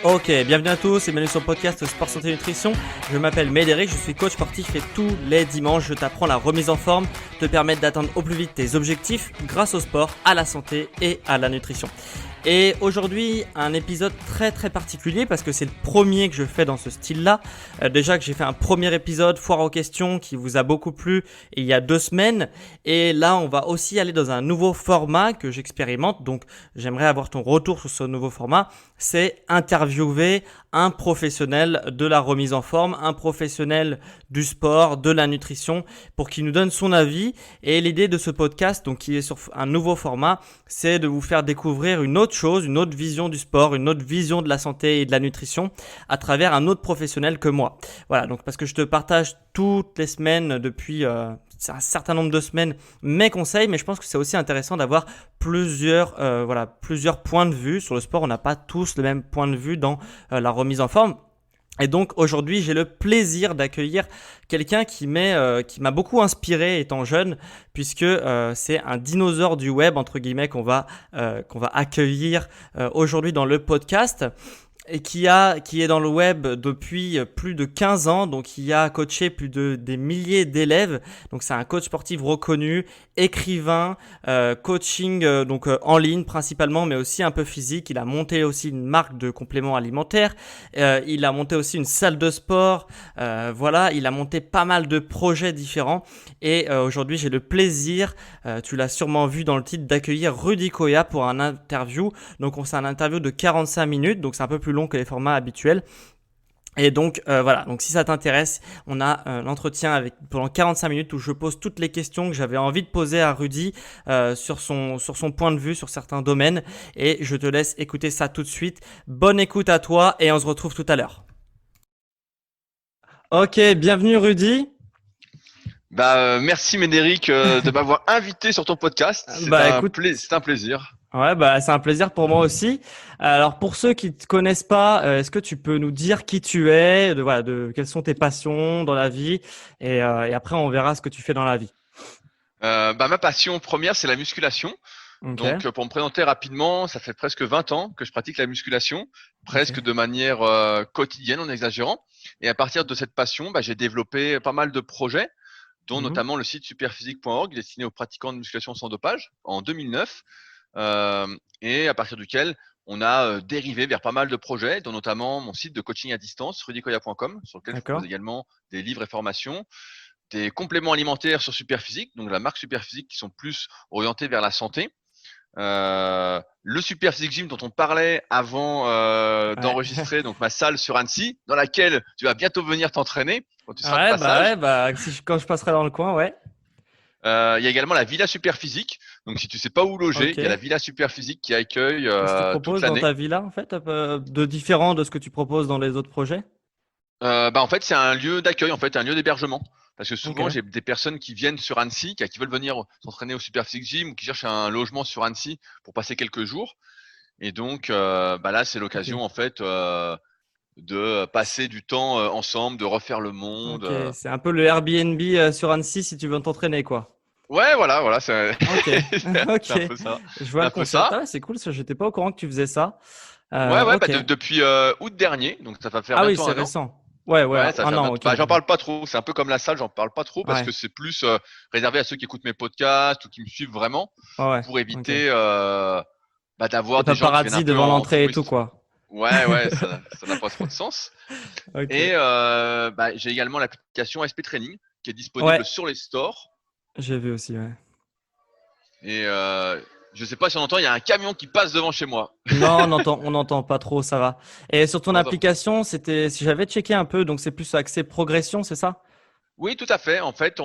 Ok, bienvenue à tous et bienvenue sur le podcast Sport Santé Nutrition. Je m'appelle Médéric, je suis coach sportif et tous les dimanches je t'apprends la remise en forme, te permettre d'atteindre au plus vite tes objectifs grâce au sport, à la santé et à la nutrition. Et aujourd'hui, un épisode très particulier parce que c'est le premier que je fais dans ce style-là. Déjà que j'ai fait un premier épisode foire aux questions qui vous a beaucoup plu il y a 2 semaines. Et là, on va aussi aller dans un nouveau format que j'expérimente. Donc, j'aimerais avoir ton retour sur ce nouveau format. C'est interviewer un professionnel de la remise en forme, un professionnel du sport, de la nutrition, pour qu'il nous donne son avis. Et l'idée de ce podcast, donc qui est sur un nouveau format, c'est de vous faire découvrir une autre chose, une autre vision du sport, une autre vision de la santé et de la nutrition à travers un autre professionnel que moi. Voilà, donc parce que je te partage toutes les semaines depuis un certain nombre de semaines mes conseils, mais je pense que c'est aussi intéressant d'avoir plusieurs points de vue sur le sport. On n'a pas tous le même point de vue dans la remise en forme. Et donc aujourd'hui, j'ai le plaisir d'accueillir quelqu'un qui m'a beaucoup inspiré étant jeune, puisque c'est un dinosaure du web entre guillemets qu'on va accueillir aujourd'hui dans le podcast. Et qui est dans le web depuis plus de 15 ans, donc qui a coaché des milliers d'élèves. Donc c'est un coach sportif reconnu, écrivain, coaching en ligne principalement, mais aussi un peu physique. Il a monté aussi une marque de compléments alimentaires. Il a monté aussi une salle de sport. Il a monté pas mal de projets différents. Et aujourd'hui, j'ai le plaisir, tu l'as sûrement vu dans le titre, d'accueillir Rudy Koya pour un interview. Donc c'est un interview de 45 minutes, donc c'est un peu plus long que les formats habituels. Et donc donc si ça t'intéresse, on a l'entretien pendant 45 minutes où je pose toutes les questions que j'avais envie de poser à Rudy sur son point de vue sur certains domaines, et je te laisse écouter ça tout de suite. Bonne écoute à toi et on se retrouve tout à l'heure. Ok, bienvenue Rudy. Merci Médéric de m'avoir invité sur ton podcast. Écoute, C'est un plaisir. ouais, c'est un plaisir pour moi aussi. Alors, pour ceux qui te connaissent pas, est-ce que tu peux nous dire qui tu es, quelles sont tes passions dans la vie, et après on verra ce que tu fais dans la vie. Ma passion première, c'est la musculation. Ok. Donc, pour me présenter rapidement, ça fait presque 20 ans que je pratique la musculation, presque Ok. de manière quotidienne en exagérant. Et à partir de cette passion, j'ai développé pas mal de projets, dont Mhm. notamment le site superphysique.org destiné aux pratiquants de musculation sans dopage en 2009. Et à partir duquel on a dérivé vers pas mal de projets, dont notamment mon site de coaching à distance, rudykoya.com, sur lequel je propose D'accord. également des livres et formations, des compléments alimentaires sur Superphysique, donc la marque Superphysique, qui sont plus orientés vers la santé. Le Superphysique Gym dont on parlait avant Ouais. d'enregistrer, donc ma salle sur Annecy, dans laquelle tu vas bientôt venir t'entraîner quand tu seras de passage. Quand je passerai dans le coin, ouais. Il y a également la Villa Superphysique. Donc si tu sais pas où loger, Ok. il y a la Villa Superphysique qui accueille Qu'est-ce que tu toute proposes dans l'année. ta villa, en fait, de différent de ce que tu proposes dans les autres projets? En fait, c'est un lieu d'accueil, en fait, un lieu d'hébergement. Parce que Ok. souvent, j'ai des personnes qui viennent sur Annecy, qui veulent venir s'entraîner au Superphysique Gym ou qui cherchent un logement sur Annecy pour passer quelques jours. Et donc, là, c'est Ok. l'occasion, en fait, de passer du temps ensemble, de refaire le monde. Ok. C'est un peu le Airbnb sur Annecy si tu veux t'entraîner, quoi. Ouais, voilà, c'est Ok, c'est un ok, peu ça. je C'est vois le un peu concept. ça. Ah, c'est cool, ça, j'étais pas au courant que tu faisais ça. Ouais, Ok. depuis août dernier, donc ça va faire Ah oui, bientôt c'est 1 an. récent. Ouais, ouais, Ouais, ça va un faire an, bientôt. ok. J'en parle pas trop. C'est un peu comme la salle, j'en parle pas trop parce Ouais, que c'est plus réservé à ceux qui écoute mes podcasts ou qui me suivent vraiment ouais, pour ok. éviter Les d'avoir des gens qui viennent un paparazzis peu devant en l'entrée et tout, touriste. quoi. Ouais, ça n'a pas trop de sens. Ok. Et j'ai également l'application SP Training qui est Ouais, disponible sur les stores. j'ai vu aussi, ouais. Et je sais pas si on entend, il y a un camion qui passe devant chez moi. Non, on n'entend pas trop, ça va. Et sur ton Bon, top. application, si j'avais checké un peu, donc c'est plus axé progression, c'est ça? Oui, tout à fait. En fait,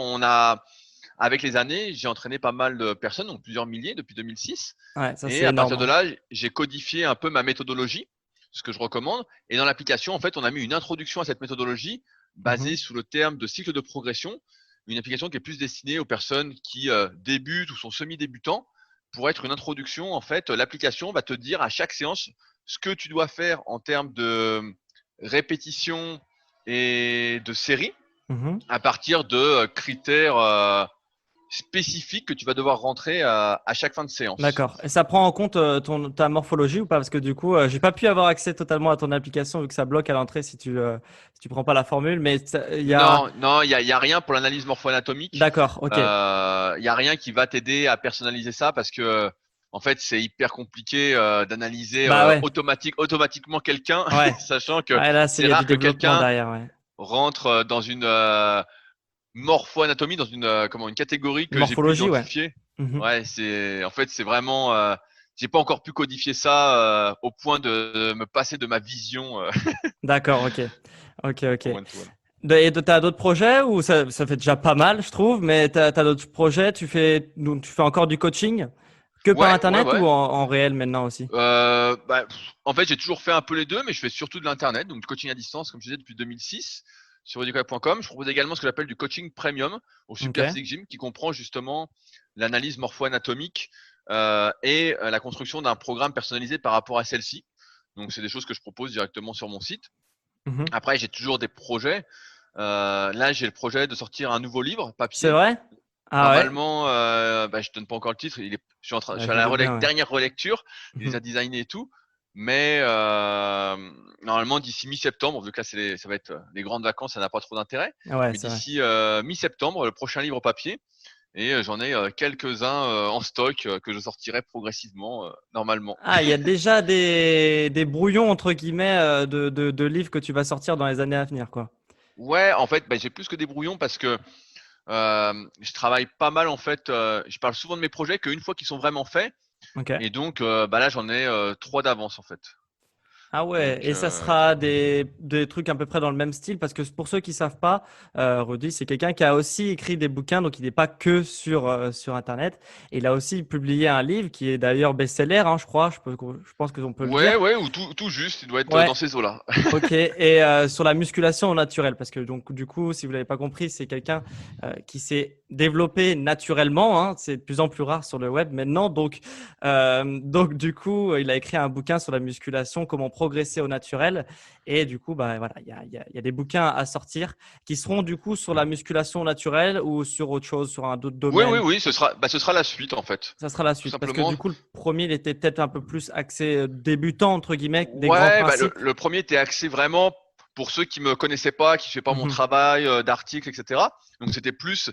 avec les années, j'ai entraîné pas mal de personnes, donc plusieurs milliers depuis 2006. Ouais, ça Et c'est à énorme, partir de hein. là, j'ai codifié un peu ma méthodologie, ce que je recommande. Et dans l'application, en fait, on a mis une introduction à cette méthodologie basée Mhm. sous le terme de cycle de progression. Une application qui est plus destinée aux personnes qui débutent ou sont semi-débutants. Pour être une introduction, en fait, l'application va te dire à chaque séance ce que tu dois faire en termes de répétition et de série Mhm. à partir de critères spécifiques que tu vas devoir rentrer à chaque fin de séance. D'accord. Et ça prend en compte ta morphologie ou pas? Parce que du coup, j'ai pas pu avoir accès totalement à ton application vu que ça bloque à l'entrée si tu prends pas la formule. Mais il y a. Non, non, il y a rien pour l'analyse morpho-anatomique. D'accord. Ok. Il y a rien qui va t'aider à personnaliser ça parce que en fait, c'est hyper compliqué d'analyser Bah ouais. automatiquement quelqu'un, Ouais. sachant que Ouais, là, il c'est y a du rare que développement quelqu'un derrière. Ouais. rentre dans une morpho-anatomie, dans une catégorie que j'ai pu Morphologie, ouais. identifier. Mhm. Ouais, c'est vraiment j'ai pas encore pu codifier ça au point de me passer de ma vision D'accord. Ok. Ok. Ok. au one-to-one. Et t'as d'autres projets ou ça fait déjà pas mal, je trouve, mais t'as d'autres projets, donc tu fais encore du coaching que par Ouais, ouais, internet ou ouais. en réel maintenant aussi? En fait, j'ai toujours fait un peu les deux, mais je fais surtout de l'internet, donc du coaching à distance, comme je disais, depuis 2006 sur educap.com. Je propose également ce que j'appelle du coaching premium au Ok. Super Physique Gym, qui comprend justement l'analyse morpho-anatomique et la construction d'un programme personnalisé par rapport à celle-ci. Donc, c'est des choses que je propose directement sur mon site. Mhm. Après, j'ai toujours des projets. Là, j'ai le projet de sortir un nouveau livre C'est papier. vrai? Ah ouais? Normalement, je donne pas encore le titre. Je Ouais, suis je à me la doute bien, ouais. dernière relecture. Il est Mhm. déjà designé et tout. Mais normalement, d'ici mi-septembre, vu que là, ça va être les grandes vacances, ça n'a pas trop d'intérêt. Ouais, Mais c'est vrai. d'ici mi-septembre, le prochain livre papier. Et j'en ai quelques-uns en stock que je sortirai progressivement, normalement. Ah, il y a déjà des brouillons, entre guillemets, de livres que tu vas sortir dans les années à venir, quoi. Ouais, en fait, j'ai plus que des brouillons parce que je travaille pas mal. En fait, je parle souvent de mes projets qu'une fois qu'ils sont vraiment faits. Ok. Et donc, là, j'en ai trois d'avance en fait. Ah ouais, Donc, et ça sera des trucs à peu près dans le même style, parce que pour ceux qui savent pas, Rudy, c'est quelqu'un qui a aussi écrit des bouquins, donc il n'est pas que sur Internet. Et il a aussi publié un livre qui est d'ailleurs best-seller, hein, je crois, je pense qu'on peut le ouais, dire. ouais, ou tout juste, il doit être Ouais, dans ces eaux-là. ok, et sur la musculation au naturel, parce que donc du coup, si vous l'avez pas compris, c'est quelqu'un qui s'est développé naturellement, hein, c'est de plus en plus rare sur le web maintenant, donc du coup, il a écrit un bouquin sur la musculation, comment progresser au naturel, et du coup, bah voilà, il y a des bouquins à sortir qui seront du coup sur la musculation au naturel ou sur autre chose, sur un autre Oui, oui, domaine. oui, ce sera la suite en fait. Ça sera la Tout suite, parce que simplement. du coup, le premier, il était peut-être un peu plus axé débutant entre guillemets, des grands Ouais, principes. le premier était axé vraiment pour ceux qui me connaissaient pas, qui ne faisaient pas mon Mhm. travail d'article, etc. Donc c'était plus.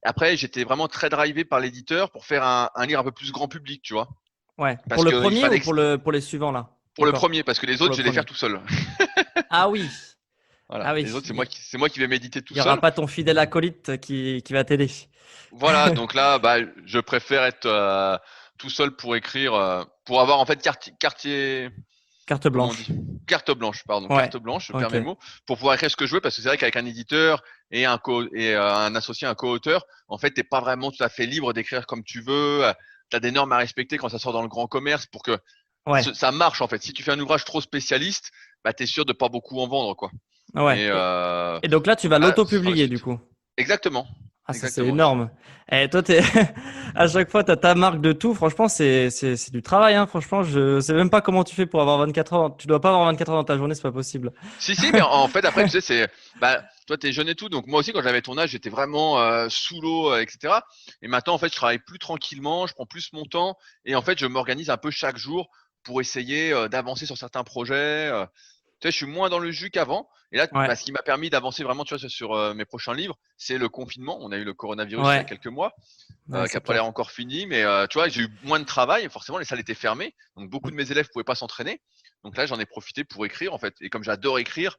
Après, j'étais vraiment très drivé par l'éditeur pour faire un livre un peu plus grand public, tu vois. Ouais. Pour Parce le qu'il premier ou fallait pour les suivants là? pour le Encore. premier, parce que les Pour autres, le je vais les faire premier. tout seul. Ah oui. Voilà, Ah oui. les autres, c'est moi qui vais méditer tout Il y aura seul. pas ton fidèle acolyte qui va t'aider. Voilà, donc là, je préfère être tout seul pour écrire, pour avoir en fait Carte comment on blanche. dit, carte blanche, pardon, Ouais. carte blanche, je perds Ok. mes mots, pour pouvoir écrire ce que je veux, parce que c'est vrai qu'avec un éditeur et un associé, un co-auteur, en fait, t'es pas vraiment tout à fait libre d'écrire comme tu veux. T'as des normes à respecter quand ça sort dans le grand commerce pour que Ouais. ça marche en fait. Si tu fais un ouvrage trop spécialiste, t'es sûr de pas beaucoup en vendre, quoi. Ouais. Et Et donc là, tu vas là, ce sera la l'auto-publier du suite. coup. Exactement, Ah, ça c'est exactement. énorme. Et toi, à chaque fois, tu as ta marque de tout. Franchement, c'est du travail, hein. Franchement, je sais même pas comment tu fais pour avoir 24 heures. Tu dois pas avoir 24 heures dans ta journée, c'est pas possible. Si, si, mais en fait, après, tu sais, toi, t'es jeune et tout, donc moi aussi, quand j'avais ton âge, j'étais vraiment sous l'eau, etc. Et maintenant, en fait, je travaille plus tranquillement, je prends plus mon temps, et en fait, je m'organise un peu chaque jour pour essayer d'avancer sur certains projets. Tu sais, je suis moins dans le jus qu'avant. Et là, Ouais. ce qui m'a permis d'avancer vraiment, tu vois, sur mes prochains livres, c'est le confinement. On a eu le coronavirus il y a Ouais. quelques mois, Ouais, qui n'a c'est pas l'air clair. encore fini, mais tu vois, j'ai eu moins de travail. Forcément, les salles étaient fermées, donc beaucoup de mes élèves pouvaient pas s'entraîner. Donc là, j'en ai profité pour écrire, en fait. Et comme j'adore écrire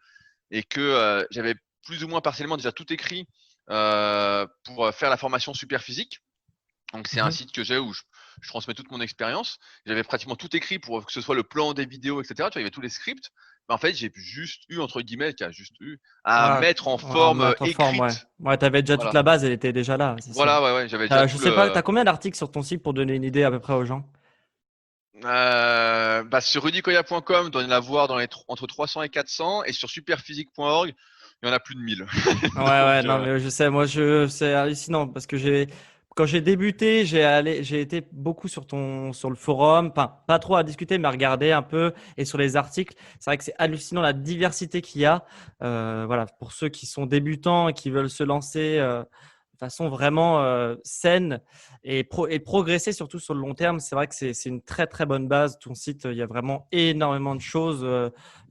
et que j'avais plus ou moins partiellement déjà tout écrit pour faire la formation super physique. Donc c'est un Mhm. site que j'ai où je transmets toute mon expérience. J'avais pratiquement tout écrit pour que ce soit le plan des vidéos, etc. Tu vois, il y avait tous les scripts. Mais en fait, j'ai juste eu, entre guillemets, à Ah, mettre en ouais, en forme mettre en forme, ouais. écrite. Ouais, t'avais déjà toute Voilà. la base, elle était déjà là, c'est sûr. Voilà, ouais, ouais. J'avais déjà Je tout sais pas, le. t'as combien d'articles sur ton site pour donner une idée à peu près aux gens? Sur rudicoya.com, on doit y en avoir entre 300 et 400. Et sur superphysique.org, il y en a plus de 1000. Ouais, Donc, ouais, non, mais je sais, moi, c'est hallucinant parce que quand j'ai débuté, j'ai été beaucoup sur le forum, enfin, pas trop à discuter, mais à regarder un peu et sur les articles. C'est vrai que c'est hallucinant la diversité qu'il y a. Voilà, pour ceux qui sont débutants et qui veulent se lancer, façon vraiment saine et progresser surtout sur le long terme. C'est vrai que c'est une très très bonne base. Ton site, il y a vraiment énormément de choses.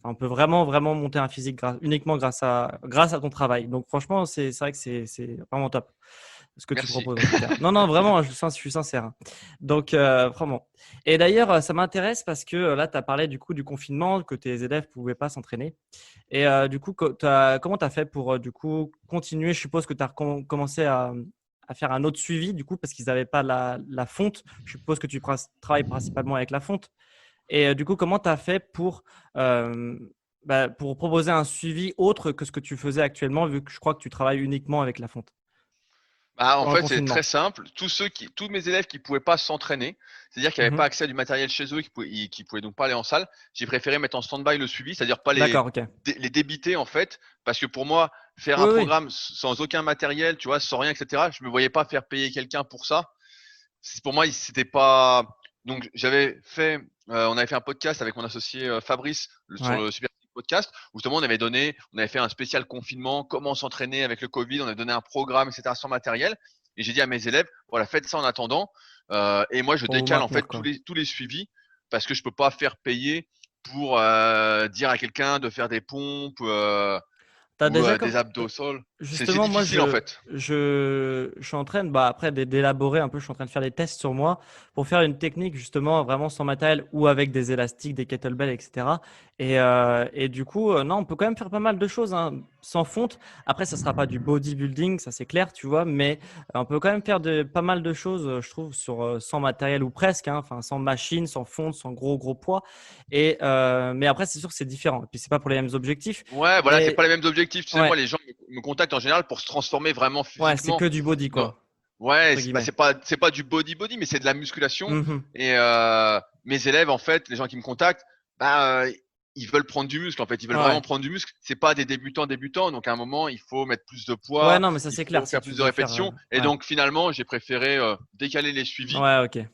On peut vraiment vraiment monter un physique uniquement grâce à ton travail. Donc franchement, c'est vrai que c'est vraiment top ce que tu Merci. proposes en tout cas. Non, non, vraiment, je suis sincère, hein. Donc, vraiment. Et d'ailleurs, ça m'intéresse parce que là, tu as parlé du coup du confinement, que tes élèves ne pouvaient pas s'entraîner. Et du coup, comment tu as fait pour du coup continuer? Je suppose que tu as commencé à faire un autre suivi du coup parce qu'ils n'avaient pas la fonte. Je suppose que tu travailles principalement avec la fonte. Et du coup, comment tu as fait euh, pour proposer un suivi autre que ce que tu faisais actuellement, vu que je crois que tu travailles uniquement avec la fonte Bah, en pendant le fait, c'est très confinement? simple. Tous mes élèves qui pouvaient pas s'entraîner, c'est-à-dire qui n'avaient pas Mhm. accès à du matériel chez eux, qui pouvaient donc pas aller en salle, j'ai préféré mettre en stand-by le suivi, c'est-à-dire pas D'accord, ok. les débiter en fait, parce que pour moi, faire un Oui, oui. programme sans aucun matériel, tu vois, sans rien, etc., je me voyais pas faire payer quelqu'un pour ça. Pour moi, c'était pas. Donc, on avait fait un podcast avec mon associé Fabrice sur Ouais. le Super Physique Podcast, où justement on avait fait un spécial confinement, comment s'entraîner avec le Covid, on avait donné un programme, etc., sans matériel. Et j'ai dit à mes élèves, voilà, faites ça en attendant. Et moi, je Pour vous décale en maintenir, fait quoi. tous les suivis parce que je peux pas faire payer pour dire à quelqu'un de faire des pompes T'as ou déjà des comme abdos au sol. C'est justement, moi, difficile en fait. je suis en train de, après d'élaborer un peu, je suis en train de faire des tests sur moi pour faire une technique justement vraiment sans matériel ou avec des élastiques, des kettlebells, etc. Et du coup, non, on peut quand même faire pas mal de choses, hein, sans fonte. Après, ça sera pas du bodybuilding, ça c'est clair, tu vois, mais on peut quand même faire pas mal de choses, je trouve, sans matériel ou presque, hein, enfin, sans machine, sans fonte, sans gros poids. Mais après, c'est sûr que c'est différent. Et puis, c'est pas pour les mêmes objectifs. Ouais, voilà, c'est pas Mais les mêmes objectifs. Tu sais, ouais. moi, les gens me contactent en général pour se transformer vraiment Ouais, c'est physiquement. que du body, Non. quoi, Ouais, entre bah, guillemets. c'est pas du body, mais c'est de la musculation. Mhm. Et mes élèves, en fait, les gens qui me contactent, bah, ils veulent prendre du muscle. En fait, ils veulent vraiment Ouais. prendre du muscle. C'est pas des débutants. Donc, à un moment, il faut mettre plus de Ouais, poids, non, mais ça, il c'est clair. faut Si faire tu plus de dois faire. répétitions. Et Ouais. donc, finalement, j'ai préféré décaler les suivis Ouais, ok. Ok,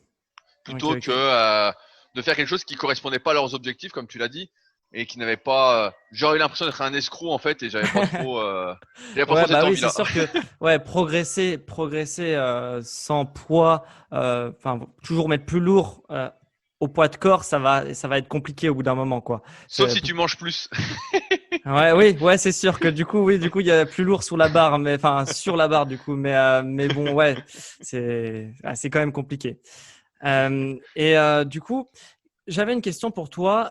plutôt que ok. de faire quelque chose qui correspondait pas à leurs objectifs, comme tu l'as dit, et qui n'avait pas. J'aurais eu l'impression d'être un escroc en fait, et j'avais pas trop Ouais, cette bah oui, c'est envie-là. sûr que ouais, progresser sans poids, enfin, toujours mettre plus lourd au poids de corps, ça va être compliqué au bout d'un moment, quoi. Sauf si tu manges plus. Ouais, oui, ouais, c'est sûr que du coup, oui, du coup, il y a plus lourd sous la barre, mais enfin, sur la barre, du coup, mais bon, ouais, c'est quand même compliqué. Du coup, j'avais une question pour toi.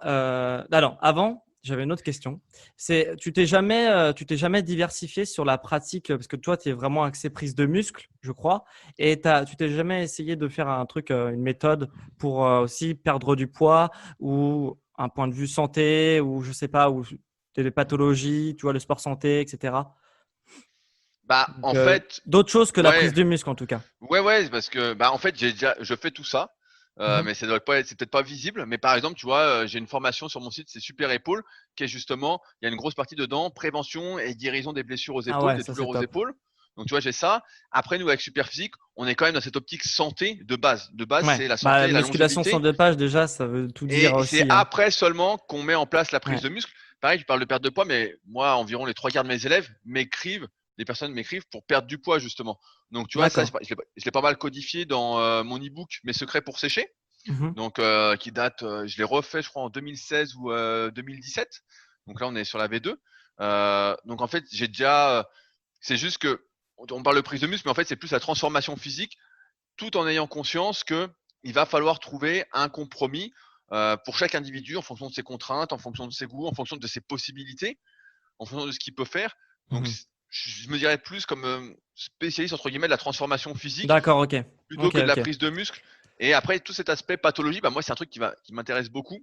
Alors, avant, j'avais une autre question. Tu t'es jamais diversifié sur la pratique parce que toi, tu es vraiment axé prise de muscle, je crois. Et tu t'es jamais essayé de faire un truc, une méthode pour aussi perdre du poids ou un point de vue santé ou je sais pas, ou des pathologies, tu vois, le sport santé, etc. Bah, Donc, en fait, d'autres choses que la ouais, prise de muscle en tout cas. ouais, parce que, bah, en fait, je fais tout ça, Mhm. mais c'est peut-être pas visible. Mais par exemple, tu vois, j'ai une formation sur mon site, c'est Super Épaule, qui est justement, il y a une grosse partie dedans, prévention et guérison des blessures aux Ah épaules, ouais, des ça douleurs c'est aux top. épaules. Donc, tu vois, j'ai ça. Après, nous, avec Super Physique, on est quand même dans cette optique santé de base. De base, Ouais, c'est la bah santé et la musculation sans longévité. dopage déjà, ça veut tout dire Et c'est aussi, hein. après seulement qu'on met en place la prise Ouais. de muscle. Pareil, tu parles de perte de poids, mais moi, environ les trois quarts de mes élèves m'écrivent, des personnes m'écrivent pour perdre du poids, justement. Donc, tu vois, ça, D'accord. je l'ai pas mal codifié dans mon e-book Mes secrets pour sécher. Mhm. Donc, qui date, je l'ai refait, je crois, en 2016 ou 2017. Donc là, on est sur la V2. Donc, en fait, c'est juste que, on parle de prise de muscle, mais en fait, c'est plus la transformation physique tout en ayant conscience que il va falloir trouver un compromis pour chaque individu en fonction de ses contraintes, en fonction de ses goûts, en fonction de ses possibilités, en fonction de ce qu'il peut faire. Donc, Mhm. je me dirais plus comme spécialiste entre guillemets de la transformation physique D'accord, ok. plutôt Ok, que de la ok. prise de muscle. Et après, tout cet aspect pathologie, bah, moi, c'est un truc qui m'intéresse beaucoup.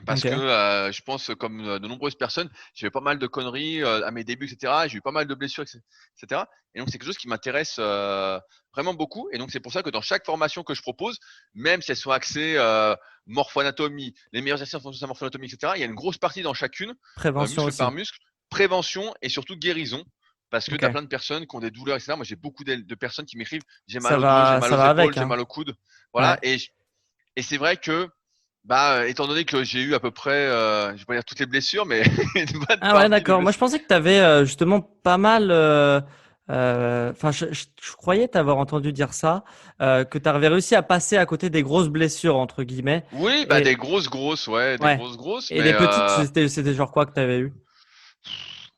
Parce que Ok. je pense, comme de nombreuses personnes, j'ai fait pas mal de conneries à mes débuts, etc. J'ai eu pas mal de blessures, etc. Et donc, c'est quelque chose qui m'intéresse vraiment beaucoup. Et donc, c'est pour ça que dans chaque formation que je propose, même si elles sont axées morpho-anatomie, les meilleurs exercices en fonction de sa morpho-anatomie, etc., il y a une grosse partie dans chacune, Prévention muscle par aussi. muscle, prévention et surtout guérison. Parce que tu as Ok. plein de personnes qui ont des douleurs, etc. Moi, j'ai beaucoup de personnes qui m'écrivent, j'ai mal Ça au dos, j'ai va, mal ça aux va épaules, avec, j'ai hein. mal au coude. Ouais. Voilà. Et c'est vrai que bah, étant donné que j'ai eu à peu près, je vais pas dire toutes les blessures, mais une bonne Ah ouais, partie des d'accord. Moi, blessures. je pensais que tu avais justement pas mal. Enfin, je croyais t'avoir entendu dire ça, que tu avais réussi à passer à côté des grosses blessures entre guillemets. Oui, bah Et des grosses, ouais, des ouais. grosses, Et mais des petites, c'était genre quoi que tu avais eu?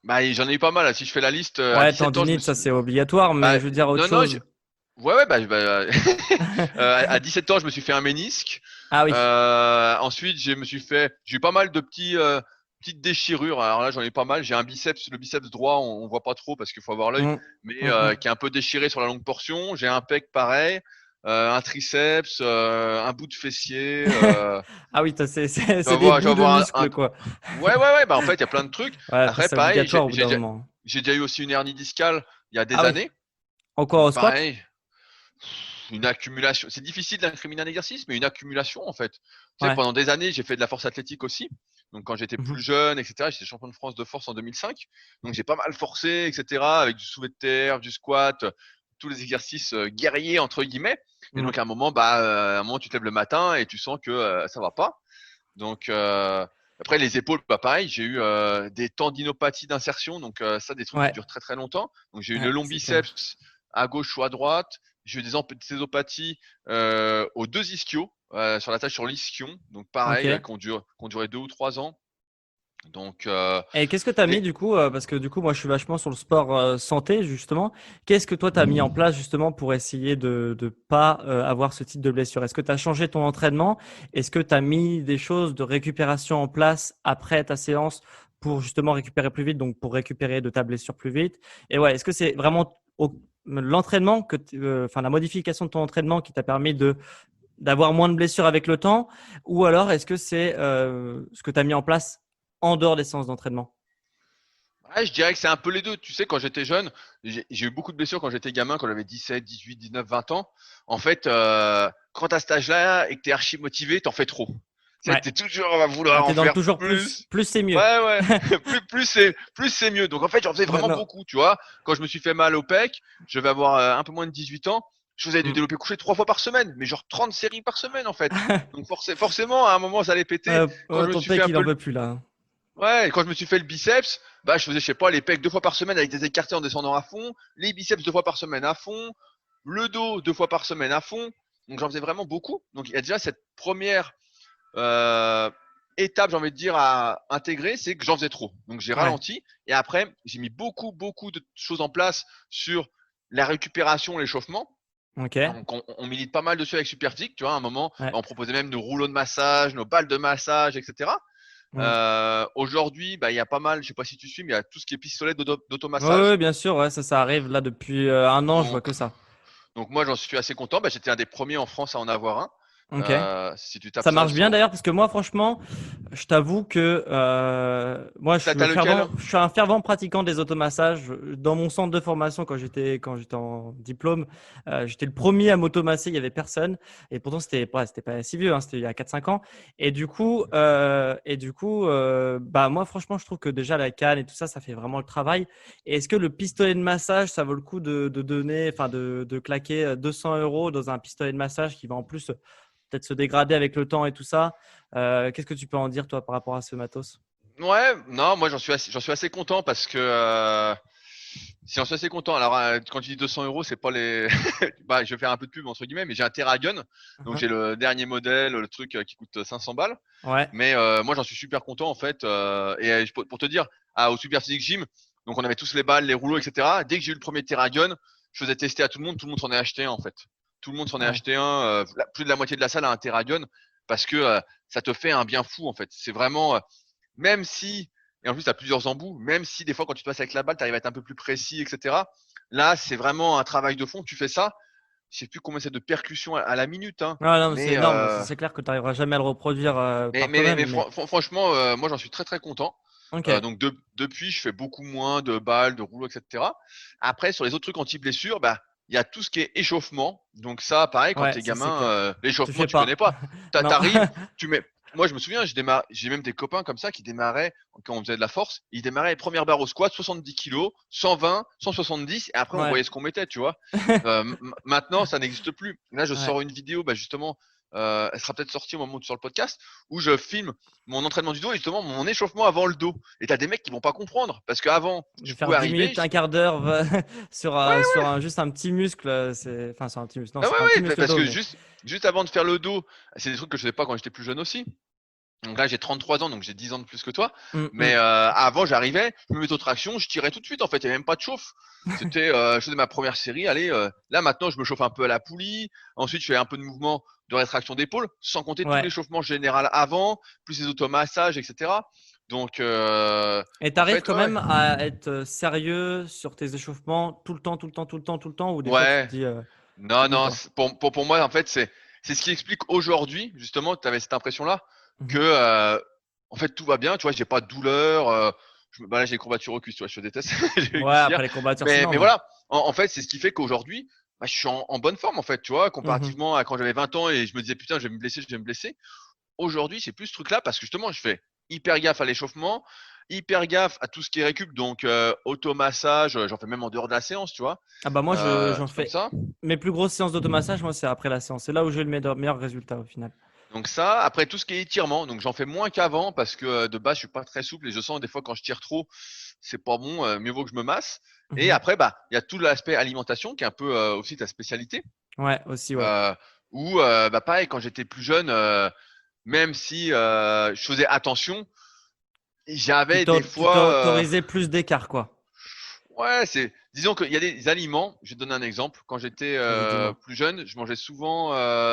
bah j'en ai eu pas mal. Là. Si je fais la liste, à Ouais, 17 ans, je me tendinite, ça suis, c'est obligatoire, mais bah je veux dire autre non, chose. ouais, à 17 ans, je me suis fait un ménisque. Ah oui. Ensuite, j'ai eu pas mal de petites déchirures. Alors là, j'en ai pas mal. J'ai un biceps, le biceps droit, on voit pas trop parce qu'il faut avoir l'œil, Mm, mais mm. qui est un peu déchiré sur la longue portion. J'ai un pec pareil, un triceps, un bout de fessier. Ah oui, Je vais c'est des avoir, je vais bouts de avoir muscles quoi. ouais. Bah en fait, il y a plein de trucs. Ouais, après Après, c'est pareil, obligatoire au bout d'un moment. j'ai déjà eu aussi une hernie discale il y a Ah des oui. années. Encore au Donc squat? pareil, une accumulation. C'est difficile d'incriminer un exercice, mais une accumulation en fait. Tu sais, Ouais. pendant des années, j'ai fait de la force athlétique aussi. Donc quand j'étais Mhm. plus jeune, etc., j'étais champion de France de force en 2005. Donc j'ai pas mal forcé, etc., avec du soulevé de terre, du squat, tous les exercices guerriers entre guillemets. Et Mm. donc à un moment, tu te lèves le matin et tu sens que ça va pas. Donc après les épaules, bah pareil, j'ai eu des tendinopathies d'insertion, donc ça des trucs qui Ouais. durent très très longtemps. Donc j'ai eu le Ouais, long c'est clair. biceps à gauche ou à droite. J'ai eu des césopathies aux deux ischios, sur la tâche sur l'ischion, donc pareil, Ok. qui ont duré 2 ou 3 ans. Donc Et qu'est-ce que tu as mis les- du coup, parce que du coup moi je suis vachement sur le sport santé justement. Qu'est-ce que toi tu as mis en place justement pour essayer de pas avoir ce type de blessure? Est-ce que tu as changé ton entraînement? Est-ce que tu as mis des choses de récupération en place après ta séance pour justement récupérer plus vite, donc pour récupérer de ta blessure plus vite? Et ouais, est-ce que c'est vraiment l'entraînement enfin la modification de ton entraînement qui t'a permis de d'avoir moins de blessures avec le temps, ou alors est-ce que c'est ce que tu as mis en place en dehors des séances d'entraînement? Ouais, je dirais que c'est un peu les deux. Tu sais, quand j'étais jeune, j'ai eu beaucoup de blessures quand j'étais gamin, quand j'avais 17, 18, 19, 20 ans. En fait, quand t'as cet âge-là et que t'es archi motivé, t'en fais trop. Tu sais, Ouais. t'es toujours à Ah, vouloir en t'es dans le faire toujours plus. plus. Plus c'est mieux. Ouais. Plus c'est mieux. Donc en fait, j'en faisais Ouais, vraiment non. beaucoup, tu vois. Quand je me suis fait mal au pec, je vais avoir un peu moins de 18 ans. Je faisais du Mm. développé couché 3 fois par semaine, mais genre 30 séries par semaine en fait. Donc forcément, à un moment, ça allait péter. Quand je me Ton suis fait pec, un il peu en peut plus là. Ouais, quand je me suis fait le biceps, bah je faisais, je sais pas, les pecs 2 fois par semaine avec des écartés en descendant à fond, les biceps 2 fois par semaine à fond, le dos 2 fois par semaine à fond. Donc j'en faisais vraiment beaucoup. Donc il y a déjà cette première euh, étape, j'ai envie de dire, à intégrer, c'est que j'en faisais trop. Donc j'ai Ouais. ralenti et après j'ai mis beaucoup de choses en place sur la récupération, l'échauffement. Ok. Donc on milite pas mal dessus avec Superphysique, tu vois, à un moment, Ouais. bah, on proposait même nos rouleaux de massage, nos balles de massage, etc. Mm. Aujourd'hui, bah, il y a pas mal, je sais pas si tu suis, mais il y a tout ce qui est pistolet Ouais, d'automassage. ouais, bien sûr. Ouais, ça arrive là depuis un an. Je vois Donc, que ça. donc moi, j'en suis assez content. Bah, j'étais un des premiers en France à en avoir un. Ok. Si tu tapes Ça ça marche bien sur. d'ailleurs parce que moi, franchement, je t'avoue que moi, T'as lequel? je suis un fervent pratiquant des automassages. Dans mon centre de formation, quand j'étais en diplôme, j'étais le premier à m'automasser. Il y avait personne, et pourtant c'était pas si vieux, hein, c'était il y a 4 5 ans. Et du coup, bah moi, franchement, je trouve que déjà la canne et tout ça, ça fait vraiment le travail. Et est-ce que le pistolet de massage, ça vaut le coup de donner, enfin de claquer 200 € dans un pistolet de massage qui va en plus peut-être se dégrader avec le temps et tout ça. Qu'est-ce que tu peux en dire, toi, par rapport à ce matos? Ouais, non, moi j'en suis assez content parce que si j'en suis assez content. Alors quand tu dis 200 euros, c'est pas les. Bah, je vais faire un peu de pub entre guillemets, mais j'ai un Terragun, donc j'ai le dernier modèle, le truc qui coûte 500 balles. Ouais, Mais moi, j'en suis super content en fait. Et pour te dire, au Super Physique Gym, donc on avait tous les balles, les rouleaux, etc. Dès que j'ai eu le premier Terragun, je faisais tester à tout le monde s'en est acheté un en fait. Tout le monde s'en est ouais, acheté un. Plus de la moitié de la salle a un Terragun parce que ça te fait un bien fou en fait. C'est vraiment, même si, et en plus, tu as plusieurs embouts, même si des fois, quand tu te passes avec la balle, tu arrives à être un peu plus précis, etc. Là, c'est vraiment un travail de fond. Tu fais ça, je sais plus combien c'est de percussions à la minute, hein, ouais, non, mais c'est mais énorme. C'est clair que tu n'arriveras jamais à le reproduire mais, par mais, mais, toi-même. mais Mais franchement, moi j'en suis très très content. ok, Donc depuis, je fais beaucoup moins de balles, de rouleaux, etc. Après, sur les autres trucs anti-blessure, bah il y a tout ce qui est échauffement. Donc ça, pareil, quand ouais, t'es ça c'est gamin, clair. Tu l'échauffement, fais tu connais pas. pas. Non. T'arrives, tu mets. Moi, je me souviens, j'ai même des copains comme ça qui démarraient quand on faisait de la force. Ils démarraient les premières barres au squat, 70 kilos, 120, 170, et après on Ouais, voyait ce qu'on mettait, tu vois. Maintenant, ça n'existe plus. Là, je ouais, sors une vidéo, bah, justement, elle sera peut-être sortie au moment où tu sors le podcast, où je filme mon entraînement du dos et justement mon échauffement avant le dos. Et t'as des mecs qui vont pas comprendre parce qu'avant, De je faire pouvais 10 arriver. minutes, un quart d'heure sur juste un petit muscle, enfin sur un petit muscle. Non, Ah c'est pas un petit ouais, muscle parce dos, que mais juste avant de faire le dos, c'est des trucs que je faisais pas quand j'étais plus jeune aussi. Donc là, j'ai 33 ans, donc j'ai 10 ans de plus que toi. Hum, Mais hum. avant, j'arrivais, je me mettais aux tractions, je tirais tout de suite. En fait, il n'y avait même pas de chauffe. C'était, je faisais ma première série. Allez, là maintenant, je me chauffe un peu à la poulie. Ensuite, je fais un peu de mouvement de rétraction d'épaule, sans compter tout Ouais. l'échauffement général avant, plus les automassages, etc. Donc, Et en t'arrives fait, quand ouais, même à être sérieux sur tes échauffements tout le temps, tout le temps, tout le temps, tout le temps, ou des fois tu te ouais. dis Non, j'oublie non. quoi. Pour moi, en fait, c'est ce qui explique aujourd'hui, justement, tu avais cette impression-là que, Mhm. en fait, tout va bien. Tu vois, j'ai pas de douleur. Bah là, j'ai des courbatures au cul, tu vois, je déteste les Ouais, après cuissières. les courbatures, c'est Mais normal. voilà, en fait, c'est ce qui fait qu'aujourd'hui, bah, je suis en bonne forme, en fait, tu vois, Mhm. comparativement à quand j'avais 20 ans et je me disais, putain, je vais me blesser, je vais me blesser. Aujourd'hui, c'est plus ce truc-là parce que justement, je fais hyper gaffe à l'échauffement, hyper gaffe à tout ce qui est récup, donc automassage, j'en fais même en dehors de la séance, tu vois, Ah bah moi j'en trucs comme fais ça. mes plus grosses séances d'automassage, moi c'est après la séance. C'est là où j'ai le meilleur résultat au final. Donc ça, après tout ce qui est étirement, donc j'en fais moins qu'avant parce que de base je suis pas très souple et je sens des fois quand je tire trop, c'est pas bon, mieux vaut que je me masse. Et Mhm. après bah il y a tout l'aspect alimentation qui est un peu aussi ta spécialité. Ouais, aussi ouais. Euh, Où bah pareil quand j'étais plus jeune, même si je faisais attention, j'avais des Tu fois t'autorisais plus d'écart quoi. ouais c'est disons qu'il y a des aliments. Je vais te donner un exemple. Quand j'étais Vas-y, dis-moi. plus jeune, je mangeais souvent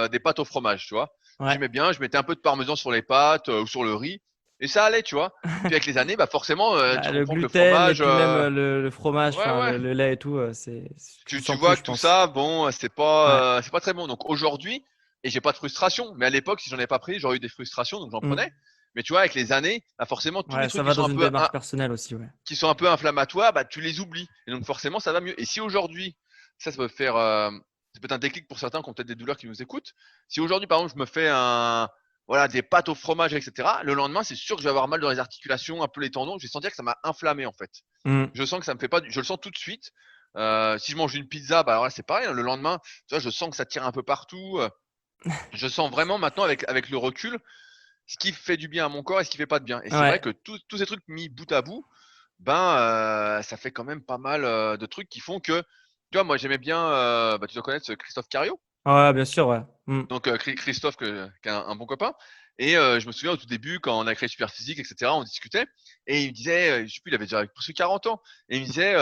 des pâtes au fromage, tu vois. Ouais. J'aimais bien, je mettais un peu de parmesan sur les pâtes ou sur le riz, et ça allait, tu vois. Puis avec les années, bah forcément, tu Bah, le comprends que le gluten et fromage, puis même le fromage, ouais, enfin ouais, le lait et tout, tu le tu sens plus, vois je que tout pense. ça, bon, Ouais. c'est pas très bon. Donc aujourd'hui, et j'ai pas de frustration. Mais à l'époque, si j'en ai pas pris, j'aurais eu des frustrations, donc j'en Mm. prenais. Mais tu vois, avec les années, bah forcément, tous les Ouais, ça trucs va dans une démarche personnelle aussi, ouais. qui sont un peu inflammatoires, bah tu les oublies. Et donc forcément, ça va mieux. Et si aujourd'hui, ça peut faire, ça peut être un déclic pour certains qui ont peut-être des douleurs qui nous écoutent. Si aujourd'hui, par exemple, je me fais voilà, des pâtes au fromage, etc. Le lendemain, c'est sûr que je vais avoir mal dans les articulations, un peu les tendons. Je vais sentir que ça m'a inflammé en fait. Mm. Je sens que ça me fait pas, je le sens tout de suite. Si je mange une pizza, bah alors là, c'est pareil, hein. Le lendemain, tu vois, je sens que ça tire un peu partout. Je sens vraiment maintenant avec le recul ce qui fait du bien à mon corps et ce qui fait pas de bien. Et c'est vrai Ouais. que tous ces trucs mis bout à bout, ben ça fait quand même pas mal de trucs qui font que, tu vois, moi j'aimais bien, bah, tu dois connaître ce Christophe Cario, Ouais, bien sûr, ouais. Mm. donc Christophe qui est un bon copain. Et je me souviens au tout début quand on a créé Super Physique, etc. On discutait et il me disait, je sais plus, il avait déjà presque 40 ans, et il me disait,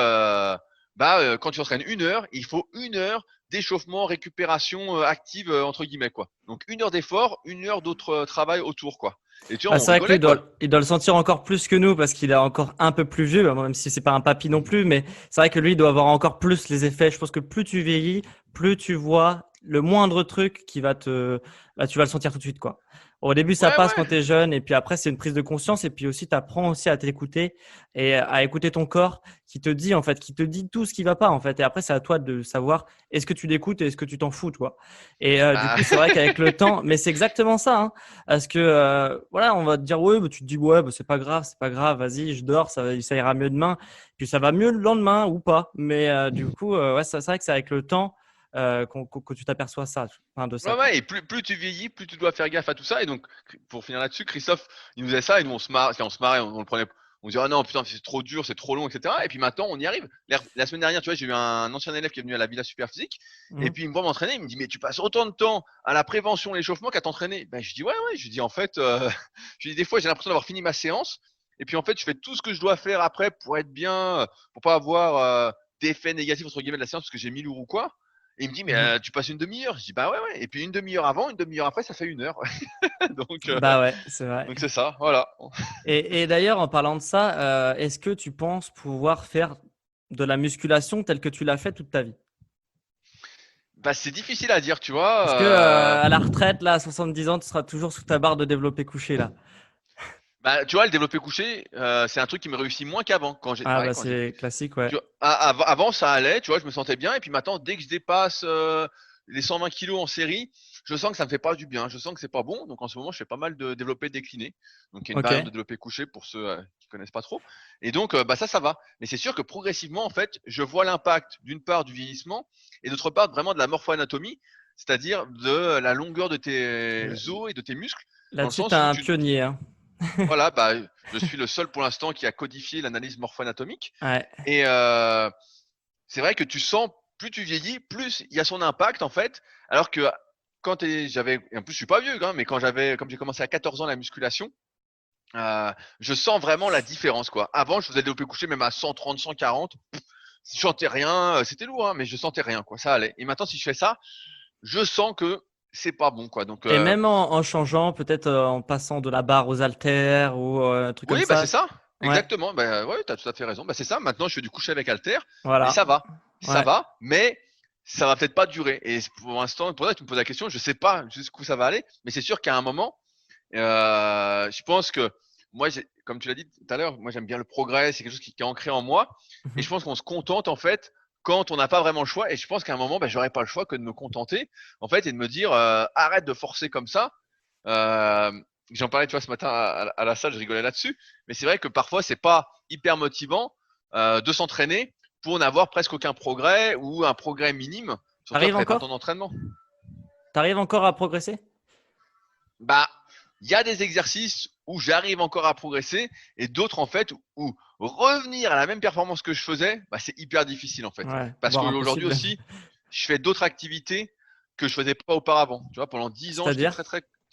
quand tu entraînes 1 heure, il faut 1 heure d'échauffement, récupération active entre guillemets quoi. Donc 1 heure d'effort, 1 heure d'autre travail autour quoi. Et tu vois, Bah, on c'est vrai que lui, rigolait quoi. il doit le sentir encore plus que nous parce qu'il est encore un peu plus vieux, même si c'est pas un papy non plus, mais c'est vrai que lui, il doit avoir encore plus les effets. Je pense que plus tu vieillis, plus tu vois le moindre truc qui va bah, tu vas le sentir tout de suite, quoi. Au début, ça Ouais, passe quand ouais. tu es jeune et puis après, c'est une prise de conscience et puis aussi, tu apprends aussi à t'écouter et à écouter ton corps qui te dit, en fait, qui te dit tout ce qui va pas, en fait. Et après, c'est à toi de savoir est-ce que tu l'écoutes et est-ce que tu t'en fous, toi. Et du Bah, coup, c'est vrai qu'avec le temps, mais c'est exactement ça, hein. Parce que voilà, on va te dire ouais, bah, tu te dis ouais, bah, c'est pas grave, vas-y, je dors, ça ira mieux demain. Puis ça va mieux le lendemain ou pas. Mais du coup, ouais, c'est vrai que c'est avec le temps que tu t'aperçois ça, enfin, de ça ouais, quoi. ouais. Et plus tu vieillis, plus tu dois faire gaffe à tout ça. Et donc, pour finir là-dessus, Christophe, il nous faisait ça et nous, on se marrait, on le prenait. On se disait, ah non, putain, c'est trop dur, c'est trop long, etc. Et puis maintenant, on y arrive. La semaine dernière, tu vois, j'ai eu un ancien élève qui est venu à la Villa Super Physique. Et Mhm. puis, il me voit m'entraîner. Il me dit, mais tu passes autant de temps à la prévention, l'échauffement qu'à t'entraîner. Ben, je dis, ouais, ouais. Je dis, en fait, je dis, des fois, j'ai l'impression d'avoir fini ma séance. Et puis, en fait, je fais tout ce que je dois faire après pour être bien, pour pas avoir d'effets négatifs, entre guillemets, de la séance parce que j'ai mis lourd ou quoi. Et il me dit, mais Mhm. tu passes une demi-heure? Je dis, bah ouais, ouais. Et puis une demi-heure avant, une demi-heure après, ça fait 1 heure. donc, Bah ouais, c'est vrai. donc c'est ça, voilà. Et d'ailleurs, en parlant de ça, est-ce que tu penses pouvoir faire de la musculation telle que tu l'as fait toute ta vie? Bah c'est difficile à dire, tu Est-ce que vois. à la retraite, là, à 70 ans, tu seras toujours sous ta barre de développé couché là? Bah tu vois, le développé couché, c'est un truc qui me réussit moins qu'avant. Quand j'ai, Ah pareil, bah quand j'ai, c'est classique, ouais. tu vois, avant ça allait, tu vois, je me sentais bien. Et puis maintenant, dès que je dépasse les 120 kilos en série, je sens que ça me fait pas du bien. Je sens que c'est pas bon. Donc en ce moment, je fais pas mal de développé décliné. Donc il y a une Ok. variante de développé couché pour ceux qui connaissent pas trop. Et donc bah ça va. Mais c'est sûr que progressivement, en fait, je vois l'impact d'une part du vieillissement et d'autre part vraiment de la morpho-anatomie. c'est-à-dire de la longueur de tes Euh, os et de tes muscles, dans le Là-dessus, t'es sens où un pionnier, hein. voilà, je suis le seul pour l'instant qui a codifié l'analyse morpho-anatomique. Ouais. Et c'est vrai que tu sens, plus tu vieillis, plus il y a son impact en fait. Alors que quand j'avais, et en plus je suis pas vieux, hein, mais comme j'ai commencé à 14 ans la musculation, je sens vraiment la différence quoi. Avant, je faisais le développé couché même à 130, 140, je sentais rien, c'était lourd, hein, mais je sentais rien quoi, ça allait. Et maintenant, si je fais ça, je sens que c'est pas bon quoi. Donc Et même en changeant, peut-être en passant de la barre aux haltères ou un truc comme oui, bah c'est ça. ça, Ouais, exactement. Bah ouais, t'as tout à fait raison. Bah c'est ça. Maintenant, je fais du coucher avec halter et voilà. ça Ouais. va, mais ça va peut-être pas durer. Et pour l'instant, pour ça, tu me poses la question, je sais pas jusqu'où ça va aller, mais c'est sûr qu'à un moment, je pense que moi, comme tu l'as dit tout à l'heure, moi j'aime bien le progrès, c'est quelque chose qui est ancré en moi, et Mhm. je pense qu'on se contente en fait quand on n'a pas vraiment le choix. Et je pense qu'à un moment, bah, j'aurais pas le choix que de me contenter en fait et de me dire arrête de forcer comme ça. Euh, J'en parlais, tu vois, ce matin à la salle, je rigolais là-dessus. Mais c'est vrai que parfois, c'est pas hyper motivant de s'entraîner pour n'avoir presque aucun progrès ou un progrès minime, surtout T'arrives après 20 ans encore? d'entraînement. T'arrives encore à progresser? Bah, il y a des exercices où j'arrive encore à progresser et d'autres en fait où revenir à la même performance que je faisais, bah, c'est hyper difficile en fait. Ouais, Parce voire qu'aujourd'hui impossible. aussi, je fais d'autres activités que je faisais pas auparavant. Tu vois, pendant 10 ans, C'est-à-dire?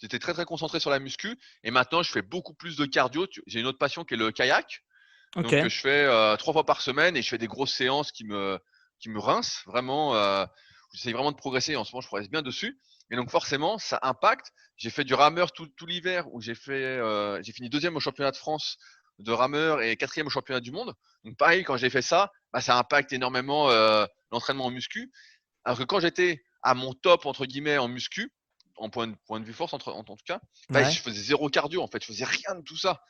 j'étais très concentré sur la muscu et maintenant je fais beaucoup plus de cardio. J'ai une autre passion qui est le kayak. Ok. Donc je fais 3 fois par semaine et je fais des grosses séances qui me rincent vraiment. J'essaie vraiment de progresser. En ce moment, je progresse bien dessus. Et donc forcément, ça impacte. J'ai fait du rameur tout l'hiver où j'ai fini deuxième au championnat de France de rameur et quatrième au championnat du monde. Donc pareil, quand j'ai fait ça, bah, ça impacte énormément l'entraînement en muscu. Alors que quand j'étais à mon top entre guillemets en muscu, en point de vue force en tout cas, bah, Ouais. je faisais zéro cardio en fait. Je faisais rien de tout ça.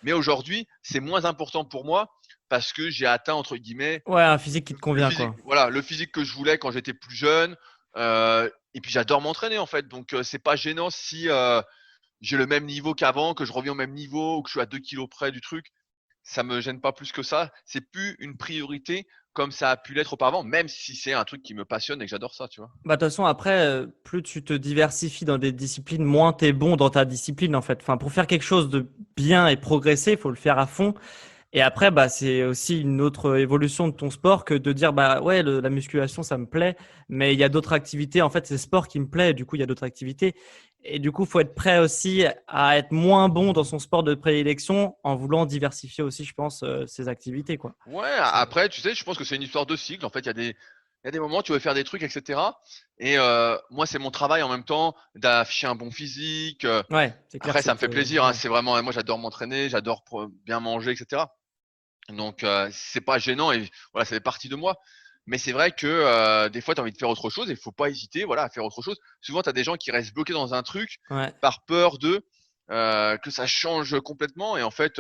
Mais aujourd'hui, c'est moins important pour moi parce que j'ai atteint entre guillemets Ouais, un physique qui te le convient, physique, quoi. voilà, le physique que je voulais quand j'étais plus jeune. Et puis j'adore m'entraîner en fait, donc c'est pas gênant si j'ai le même niveau qu'avant, que je reviens au même niveau, ou que je suis à 2 kilos près du truc. Ça me gêne pas plus que ça. C'est plus une priorité comme ça a pu l'être auparavant, même si c'est un truc qui me passionne et que j'adore ça, tu vois. Bah, de toute façon, après, plus tu te diversifies dans des disciplines, moins t'es bon dans ta discipline, en fait. Enfin, pour faire quelque chose de bien et progresser, il faut le faire à fond. Et après, bah, c'est aussi une autre évolution de ton sport que de dire, bah ouais, la musculation, ça me plaît, mais il y a d'autres activités. En fait, c'est le sport qui me plaît, du coup, il y a d'autres activités. Et du coup, il faut être prêt aussi à être moins bon dans son sport de prédilection en voulant diversifier aussi, je pense, ses activités, quoi. Ouais, C'est- après, tu sais, je pense que c'est une histoire de cycle. En fait, il y a des moments où tu veux faire des trucs, etc. Et moi, c'est mon travail en même temps d'afficher un bon physique. Ouais, c'est clair, Après, ça me fait plaisir, hein, ouais. c'est vraiment, moi, j'adore m'entraîner, j'adore bien manger, etc. Donc, c'est pas gênant et voilà, ça fait partie de moi. Mais c'est vrai que des fois, tu as envie de faire autre chose et il faut pas hésiter, voilà, à faire autre chose. Souvent, tu as des gens qui restent bloqués dans un truc Ouais. par peur que ça change complètement. Et en fait,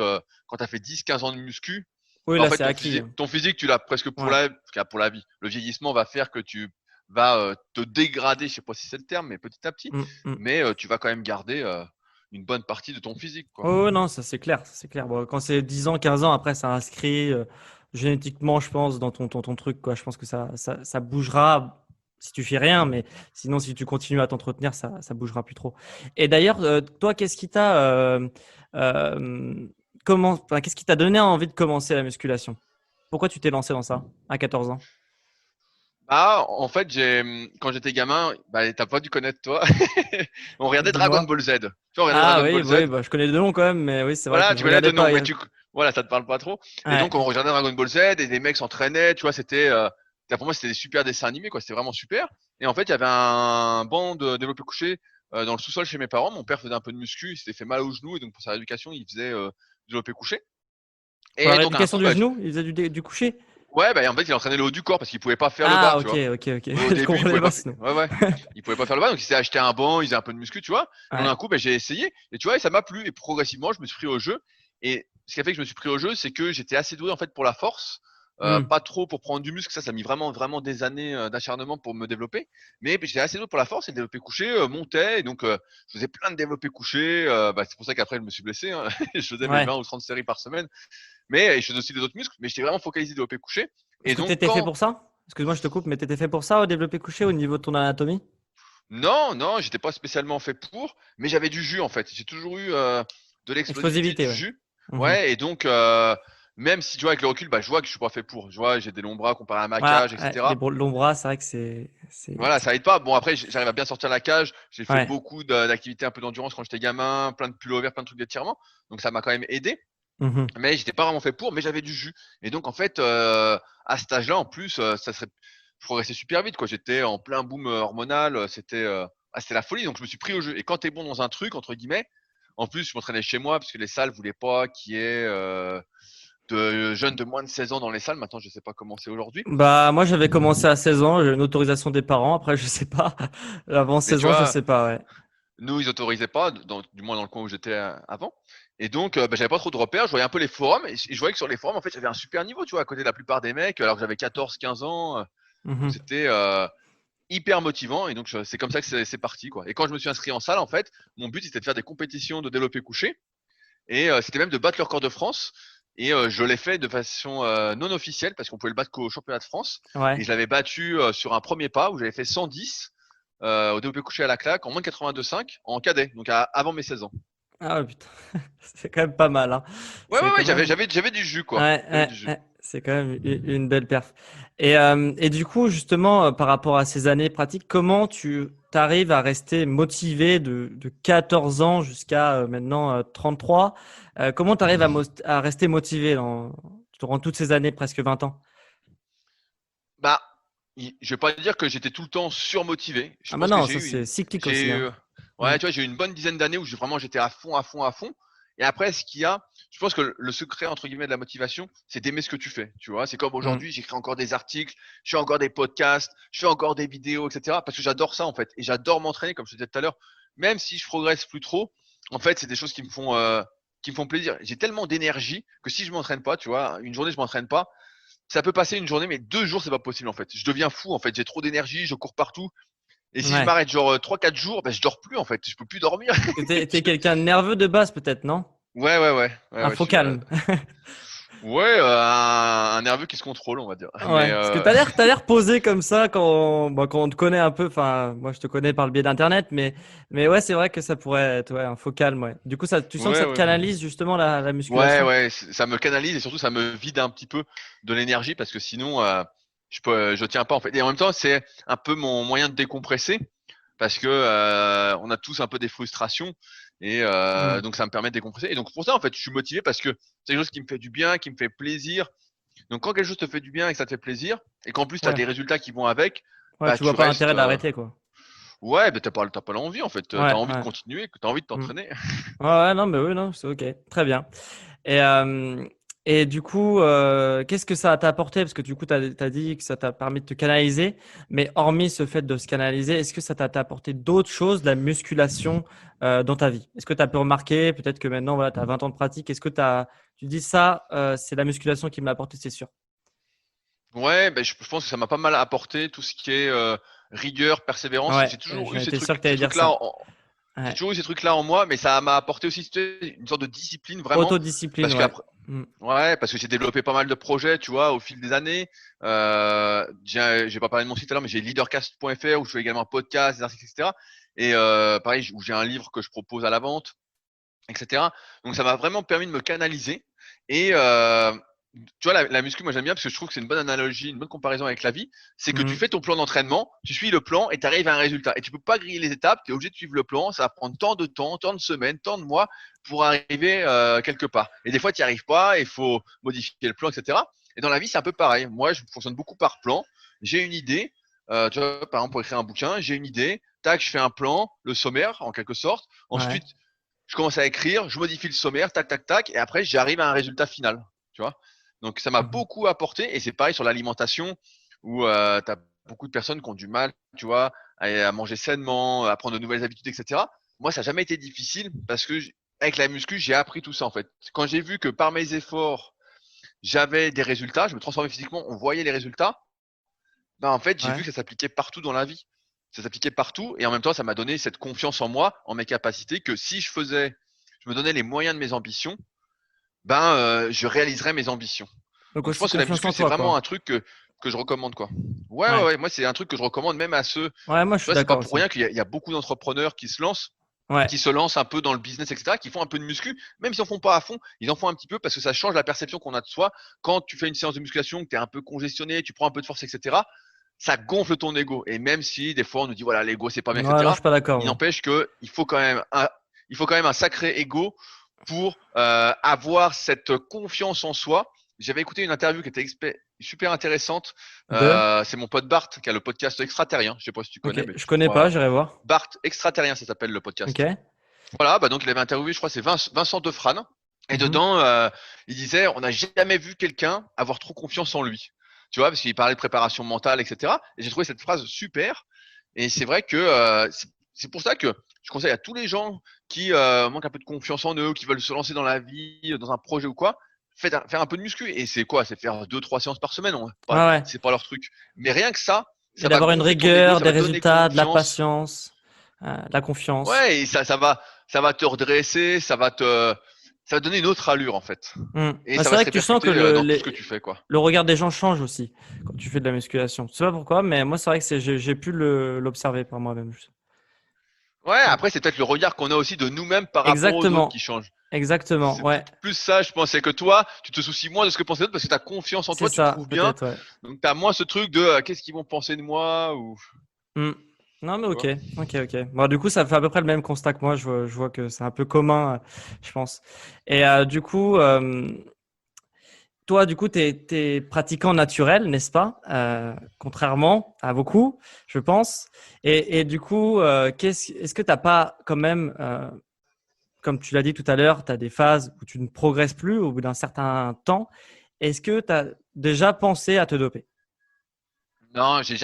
quand tu as fait 10, 15 ans de muscu, Oui, bah, en là, fait, c'est acquis, hein. ton physique, tu l'as presque Ouais. pour la vie. Le vieillissement va faire que tu vas te dégrader, je sais pas si c'est le terme, mais petit à petit. Mm, mm. Mais tu vas quand même garder une bonne partie de ton physique, quoi. Oh, non, ça c'est clair, ça, c'est clair. Bon, quand c'est 10 ans, 15 ans, après, ça inscrit génétiquement, je pense, dans ton truc, quoi. Je pense que ça bougera si tu fais rien, mais sinon, si tu continues à t'entretenir, ça bougera plus trop. Et d'ailleurs, toi, qu'est-ce qui t'a donné envie de commencer la musculation? Pourquoi tu t'es lancé dans ça à 14 ans? Ah, en fait, quand j'étais gamin, bah, t'as pas dû connaître toi. On regardait Dragon Dis-moi. Ball Z. Tu vois, on regardait Ah Dragon oui, Ball Z. oui, bah, je connais deux noms quand même, mais oui, c'est vrai que Voilà, je tu connais regardais de nom, pas. mais voilà, ça te parle pas trop. Et Ouais, donc, on regardait Dragon Ball Z et des mecs s'entraînaient, tu vois, pour moi, c'était des super dessins animés, quoi. C'était vraiment super. Et en fait, il y avait un banc de développé couché dans le sous-sol chez mes parents. Mon père faisait un peu de muscu, il s'était fait mal au genou et donc pour sa rééducation, il faisait développé couché. pour la Et donc, un rééducation coup, du genou, ils faisaient du coucher. ouais, bah, en fait, il entraînait le haut du corps parce qu'il pouvait pas faire le bas, Ah, tu ok, vois. ok, ok. Au Je début, il comprenais pouvait pas pas, sinon. ouais, ouais, il pouvait pas faire le bas, donc il s'est acheté un banc, il faisait un peu de muscu, tu vois. Et donc, Ouais. d'un coup, ben, j'ai essayé, et tu vois, et ça m'a plu, et progressivement, je me suis pris au jeu. Et ce qui a fait que je me suis pris au jeu, c'est que j'étais assez doué, en fait, pour la force, Hmm. pas trop pour prendre du muscle, ça a mis vraiment des années d'acharnement pour me développer. Mais j'étais assez doué pour la force, et le développé couché montait, et donc, je faisais plein de développés couchés, bah, c'est pour ça qu'après, je me suis blessé, hein. Je faisais mes Ouais. 20 ou 30 séries par semaine, mais je faisais aussi des autres muscles, mais j'étais vraiment focalisé développé couché. Est-ce Et que tu donc, étais fait pour ça? Excuse-moi, je te coupe, mais tu étais fait pour ça au développé couché au niveau de ton anatomie? Non, non, j'étais pas spécialement fait pour, mais j'avais du jus en fait. J'ai toujours eu de l'explosivité, Explosivité, du ouais. jus. Mhm. Ouais, et donc même si tu vois avec le recul, bah, je vois que je suis pas fait pour. Je vois, j'ai des longs bras comparé à ma Ah, cage, ouais, etc. longs bras, c'est vrai que Voilà, ça aide pas. Bon après, j'arrive à bien sortir la cage. J'ai fait ouais. beaucoup d'activités un peu d'endurance quand j'étais gamin, plein de pullovers, plein de trucs d'étirement. Donc ça m'a quand même aidé. Mhm. Mais j'étais pas vraiment fait pour, mais j'avais du jus. Et donc en fait, à cet âge-là, en plus, je progressais super vite, quoi. J'étais en plein boom hormonal. C'était la folie. Donc je me suis pris au jeu. Et quand t'es bon dans un truc, entre guillemets, en plus, je m'entraînais chez moi parce que les salles voulaient pas qu'il y ait de jeunes de moins de 16 ans dans les salles. Maintenant, je sais pas comment c'est aujourd'hui. Bah, moi, j'avais commencé à 16 ans, j'ai une autorisation des parents. Après, je sais pas. Avant Mais 16 tu ans, je vois, sais pas, ouais. nous, ils autorisaient pas, du moins dans le coin où j'étais avant. Et donc, bah, j'avais pas trop de repères. Je voyais un peu les forums et je voyais que sur les forums, en fait, j'avais un super niveau, tu vois, à côté de la plupart des mecs, alors que j'avais 14, 15 ans. Donc, Mhm. c'était hyper motivant. Et donc, c'est comme ça que c'est parti, quoi. Et quand je me suis inscrit en salle, en fait, mon but, c'était de faire des compétitions de développé couché. Et c'était même de battre le record de France. Et je l'ai fait de façon non officielle parce qu'on pouvait le battre qu'au championnat de France. Et Ouais. je l'avais battu sur un premier pas où j'avais fait 110 au développé couché à la claque en moins de 82,5 en cadet, donc avant mes 16 ans. Ah, ouais, putain. C'est quand même pas mal, hein. Ouais, C'est ouais, quand ouais, même. j'avais du jus, quoi. Ouais, J'avais ouais, du jus. ouais. C'est quand même une belle perf. Et du coup, justement, par rapport à ces années pratiques, comment tu arrives à rester motivé de 14 ans jusqu'à maintenant 33? Comment tu arrives à rester motivé durant toutes ces années, presque 20 ans? Bah, je vais pas dire que j'étais tout le temps surmotivé. Je Ah bah pense que non, ça c'est cyclique j'ai aussi, hein. eu, Mm. ouais, tu vois, j'ai eu une bonne dizaine d'années où vraiment j'étais à fond, à fond, à fond. Et après, ce qu'il y a, je pense que le secret entre guillemets de la motivation, c'est d'aimer ce que tu fais. Tu vois, c'est comme Mm. aujourd'hui, j'écris encore des articles, je fais encore des podcasts, je fais encore des vidéos, etc. Parce que j'adore ça en fait, et j'adore m'entraîner, comme je te disais tout à l'heure. Même si je progresse plus trop, en fait, c'est des choses qui me font plaisir. J'ai tellement d'énergie que si je m'entraîne pas, tu vois, une journée je m'entraîne pas, ça peut passer une journée, mais 2 jours, c'est pas possible en fait. Je deviens fou en fait. J'ai trop d'énergie, je cours partout. Et si je Ouais. m'arrête genre 3-4 jours, ben, je dors plus en fait. Je peux plus dormir. T'es quelqu'un de nerveux de base peut-être, non? Ouais, ouais, ouais, ouais, Un ouais. faux calme. Ouais, un nerveux qui se contrôle, on va dire. Ouais, Mais parce que t'as l'air posé comme ça quand on te connaît un peu. Enfin, moi je te connais par le biais d'internet, mais ouais, c'est vrai que ça pourrait être ouais, un faux calme. Ouais. Du coup, tu sens que ouais, ça te ouais, canalise justement la ouais, musculation. ouais. Ça me canalise et surtout ça me vide un petit peu de l'énergie parce que sinon, je tiens pas en fait. Et en même temps, c'est un peu mon moyen de décompresser parce que on a tous un peu des frustrations et Hmm. donc ça me permet de décompresser. Et donc pour ça, en fait, je suis motivé parce que c'est quelque chose qui me fait du bien, qui me fait plaisir. Donc quand quelque chose te fait du bien et que ça te fait plaisir et qu'en plus tu as Ouais, des résultats qui vont avec, ouais, bah tu tu vois pas restes. l'intérêt d'arrêter quoi. Ouais, bah t'as pas l'envie en fait. T'as Ouais, envie de ouais. continuer, t'as envie de Hmm. t'entraîner. Ouais, ouais, non, mais oui, non, c'est ok, très bien. Et, euh, et du coup, qu'est-ce que ça t'a apporté? Parce que du coup, tu as dit que ça t'a permis de te canaliser, mais hormis ce fait de se canaliser, est-ce que ça t'a apporté d'autres choses, de la musculation dans ta vie? Est-ce que tu as pu remarquer, peut-être que maintenant, voilà, tu as 20 ans de pratique, est-ce que tu dis ça, c'est la musculation qui me l'a apporté, c'est sûr. Ouais, bah, je pense que ça m'a pas mal apporté tout ce qui est rigueur, persévérance. Ouais, j'en étais sûr que tu Ces allais dire trucs-là ça. j'ai Ouais. toujours eu ces trucs-là en moi, mais ça m'a apporté aussi tu sais, une sorte de discipline vraiment Autodiscipline, parce ouais. qu'après Mm. ouais, parce que j'ai développé pas mal de projets, tu vois, au fil des années. J'ai pas parlé de mon site alors, mais j'ai leadercast.fr où je fais également un podcast, des articles, etc. Et pareil, où j'ai un livre que je propose à la vente, etc. Donc ça m'a vraiment permis de me canaliser. Et tu vois, la muscu, moi j'aime bien parce que je trouve que c'est une bonne analogie, une bonne comparaison avec la vie. C'est que tu Mm. fais ton plan d'entraînement, tu suis le plan et tu arrives à un résultat. Et tu peux pas griller les étapes, tu es obligé de suivre le plan. Ça va prendre tant de temps, tant de semaines, tant de mois pour arriver quelque part. Et des fois, tu n'y arrives pas, il faut modifier le plan, etc. Et dans la vie, c'est un peu pareil. Moi, je fonctionne beaucoup par plan. J'ai une idée. Tu vois, par exemple, pour écrire un bouquin, j'ai une idée. Tac, je fais un plan, le sommaire en quelque sorte. Ouais. Ensuite, je commence à écrire, je modifie le sommaire, tac, tac, tac, et après, j'arrive à un résultat final. Tu vois. Donc, ça m'a Mhm. beaucoup apporté, et c'est pareil sur l'alimentation, où tu as beaucoup de personnes qui ont du mal, tu vois, à manger sainement, à prendre de nouvelles habitudes, etc. Moi, ça n'a jamais été difficile, parce que avec la muscu, j'ai appris tout ça, en fait. Quand j'ai vu que par mes efforts, j'avais des résultats, je me transformais physiquement, on voyait les résultats, bah, en fait, j'ai vu Ouais. que ça s'appliquait partout dans la vie. Ça s'appliquait partout et en même temps, ça m'a donné cette confiance en moi, en mes capacités, que si je me donnais les moyens de mes ambitions, ben, je réaliserais mes ambitions. Donc Donc, je aussi pense que la confiance muscu, en c'est toi, vraiment un quoi. truc que que je recommande, quoi. Ouais, ouais, Ouais. ouais. Moi, c'est un truc que je recommande même à ceux. Ouais, moi je Tu suis vois, c'est pas d'accord pour aussi. rien qu'il y a beaucoup d'entrepreneurs Ouais. qui se lancent un peu dans le business, etc., qui font un peu de muscu, même s'ils en font pas à fond, ils en font un petit peu parce que ça change la perception qu'on a de soi. Quand tu fais une séance de musculation, que tu es un peu congestionné, tu prends un peu de force, etc., ça gonfle ton ego. Et même si des fois on nous dit voilà, l'ego c'est pas bien, Ouais, non, je etc., suis pas d'accord, il moi. n'empêche que il faut quand même un sacré ego pour avoir cette confiance en soi. J'avais écouté une interview qui était super intéressante. Deux. C'est mon pote Bart qui a le podcast Extraterrien. Je sais pas si tu Ok, connais, mais je tu connais pas, pourras. j'irai voir. Bart Extraterrien, ça s'appelle le Ok. podcast. Voilà, bah donc il avait interviewé, je crois, c'est Vincent Defrane. Et Mhm. dedans, il disait, on n'a jamais vu quelqu'un avoir trop confiance en lui. Tu vois, parce qu'il parlait de préparation mentale, etc. Et j'ai trouvé cette phrase super. Et c'est vrai que c'est pour ça que je conseille à tous les gens qui manquent un peu de confiance en eux, qui veulent se lancer dans la vie, dans un projet ou quoi, faire un peu de muscu. Et c'est quoi? C'est faire 2, 3 séances par semaine. Ouais, ouais. C'est pas leur truc. Mais rien que Et ça va d'avoir une gonfler ton ego, rigueur, ça des va te donner résultats, de la confiance. patience, de la confiance. Ouais, et ça va te redresser, ça va te donner une autre allure en fait. Hmm. Et Ouais, ça c'est va se vrai que tu sens que répercuter dans tout ce que tu fais, quoi. le regard des gens change aussi quand tu fais de la musculation. Je sais pas pourquoi, mais moi, c'est vrai que j'ai pu l'observer par moi-même. Ouais, Ouais. après c'est peut-être le regard qu'on a aussi de nous-mêmes par rapport aux autres qui Exactement. change. Exactement. C'est Ouais. peut-être plus ça, je pense, c'est que toi, tu te soucies moins de ce que pensent les autres parce que tu as confiance en C'est toi, tu te ça, trouves bien. peut-être, ouais. Donc tu as moins ce truc de qu'est-ce qu'ils vont penser de moi ou Hmm. Non, mais tu ok, vois. ok. Bon, du coup, ça fait à peu près le même constat que moi. Je vois que c'est un peu commun, je pense. Et du coup, toi, du coup, t'es pratiquant naturel, n'est-ce pas? Contrairement à beaucoup, je pense. Et du coup, est-ce que t'as pas quand même, comme tu l'as dit tout à l'heure, tu as des phases où tu ne progresses plus au bout d'un certain temps. Est-ce que tu as déjà pensé à te doper? Non, j'ai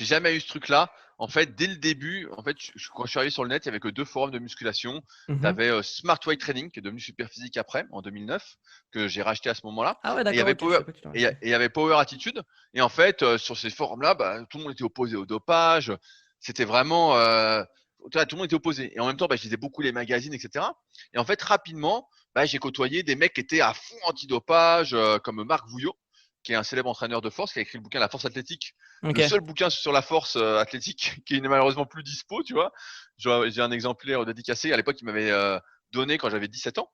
jamais eu ce truc-là. En fait, dès le début, en fait, quand je suis arrivé sur le net, il y avait que deux forums de musculation. Tu Mhm. avais Smart Weight Training, qui est devenu Super Physique après, en 2009, que j'ai racheté à ce moment-là. Ah ouais, Et il y d'accord, avait ok, je Power, sais pas que tu l'as et acheté. il y avait Power Attitude. Et en fait, sur ces forums-là, bah, tout le monde était opposé au dopage. C'était vraiment, tu vois, tout le monde était opposé. Et en même temps, bah, je lisais beaucoup les magazines, etc. Et en fait, rapidement, bah, j'ai côtoyé des mecs qui étaient à fond anti-dopage, comme Marc Vouillot, qui est un célèbre entraîneur de force, qui a écrit le bouquin La Force Athlétique, Ok. le seul bouquin sur la force athlétique qui n'est malheureusement plus dispo, tu vois. J'ai un exemplaire dédicacé. À l'époque, il m'avait donné quand j'avais 17 ans.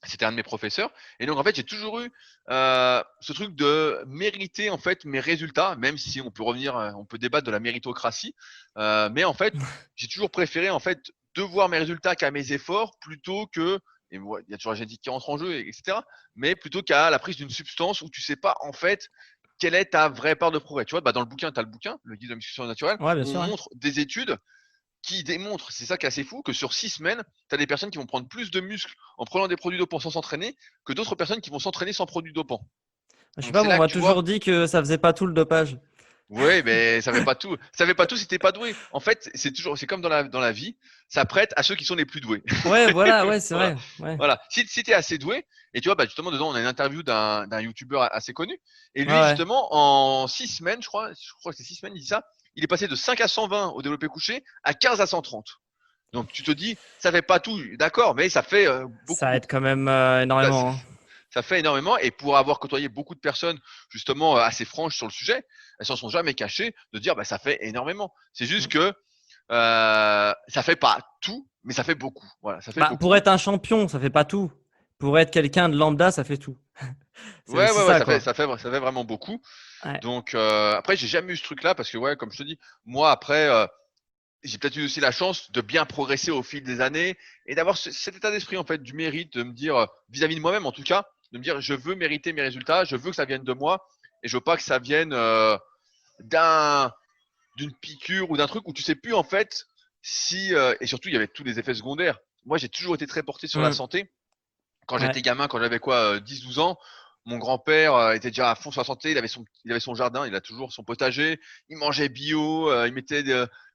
C'était un de mes professeurs. Et donc, en fait, j'ai toujours eu ce truc de mériter en fait mes résultats, même si on peut revenir, on peut débattre de la méritocratie. Mais en fait, j'ai toujours préféré en fait de voir mes résultats qu'à mes efforts plutôt que et il y a toujours la génétique qui rentre en jeu, etc. Mais plutôt qu'à la prise d'une substance où tu sais pas en fait quelle est ta vraie part de progrès. Tu vois, bah dans le bouquin, tu as le bouquin, le guide de la musculation naturelle, Ouais, bien on sûr, ouais. montre des études qui démontrent, c'est ça qui est assez fou, que sur 6 semaines, tu as des personnes qui vont prendre plus de muscles en prenant des produits dopants sans s'entraîner que d'autres personnes qui vont s'entraîner sans produits dopants. Je sais Donc pas, c'est mais on là que m'a tu vois, toujours dit que ça faisait pas tout le dopage. ouais, mais ça fait pas tout. Ça fait pas tout si t'es pas doué. En fait, c'est comme dans la vie, ça prête à ceux qui sont les plus doués. Ouais, voilà, ouais, c'est Voilà. vrai. Ouais. Voilà. Si tu es assez doué, et tu vois, bah, justement, dedans, on a une interview d'un YouTuber assez connu. Et Ouais, lui, ouais. justement, en 6 semaines, je crois que c'est 6 semaines, il dit ça, il est passé de 5 à 120 au développé couché à 15 à 130. Donc tu te dis, ça fait pas tout, d'accord, mais ça fait beaucoup, Ça aide beaucoup. quand même Ça, énormément, ça- hein. ça fait énormément. Et pour avoir côtoyé beaucoup de personnes, justement, assez franches sur le sujet, elles s'en sont jamais cachées de dire, bah, ça fait énormément. C'est juste Mm. que ça fait pas tout, mais ça fait beaucoup. Voilà, ça fait Bah, pour beaucoup. être un champion, ça fait pas tout. Pour être quelqu'un de lambda, ça fait tout. C'est Ouais, aussi ouais, ouais, ça, ça fait, quoi. ça fait, ça fait vraiment beaucoup. Ouais. Donc après, j'ai jamais eu ce truc-là parce que, ouais, comme je te dis, moi, après, j'ai peut-être eu aussi la chance de bien progresser au fil des années et d'avoir cet état d'esprit en fait du mérite, de me dire vis-à-vis de moi-même en tout cas, de me dire je veux mériter mes résultats, je veux que ça vienne de moi et je veux pas que ça vienne d'un d'une piqûre ou d'un truc où tu sais plus en fait si et surtout il y avait tous les effets secondaires. Moi j'ai toujours été très porté sur la Mm. santé. Quand Ouais. j'étais gamin, quand j'avais quoi 10-12 ans, mon grand-père était déjà à fond sur la santé, il avait son jardin, il a toujours son potager, il mangeait bio,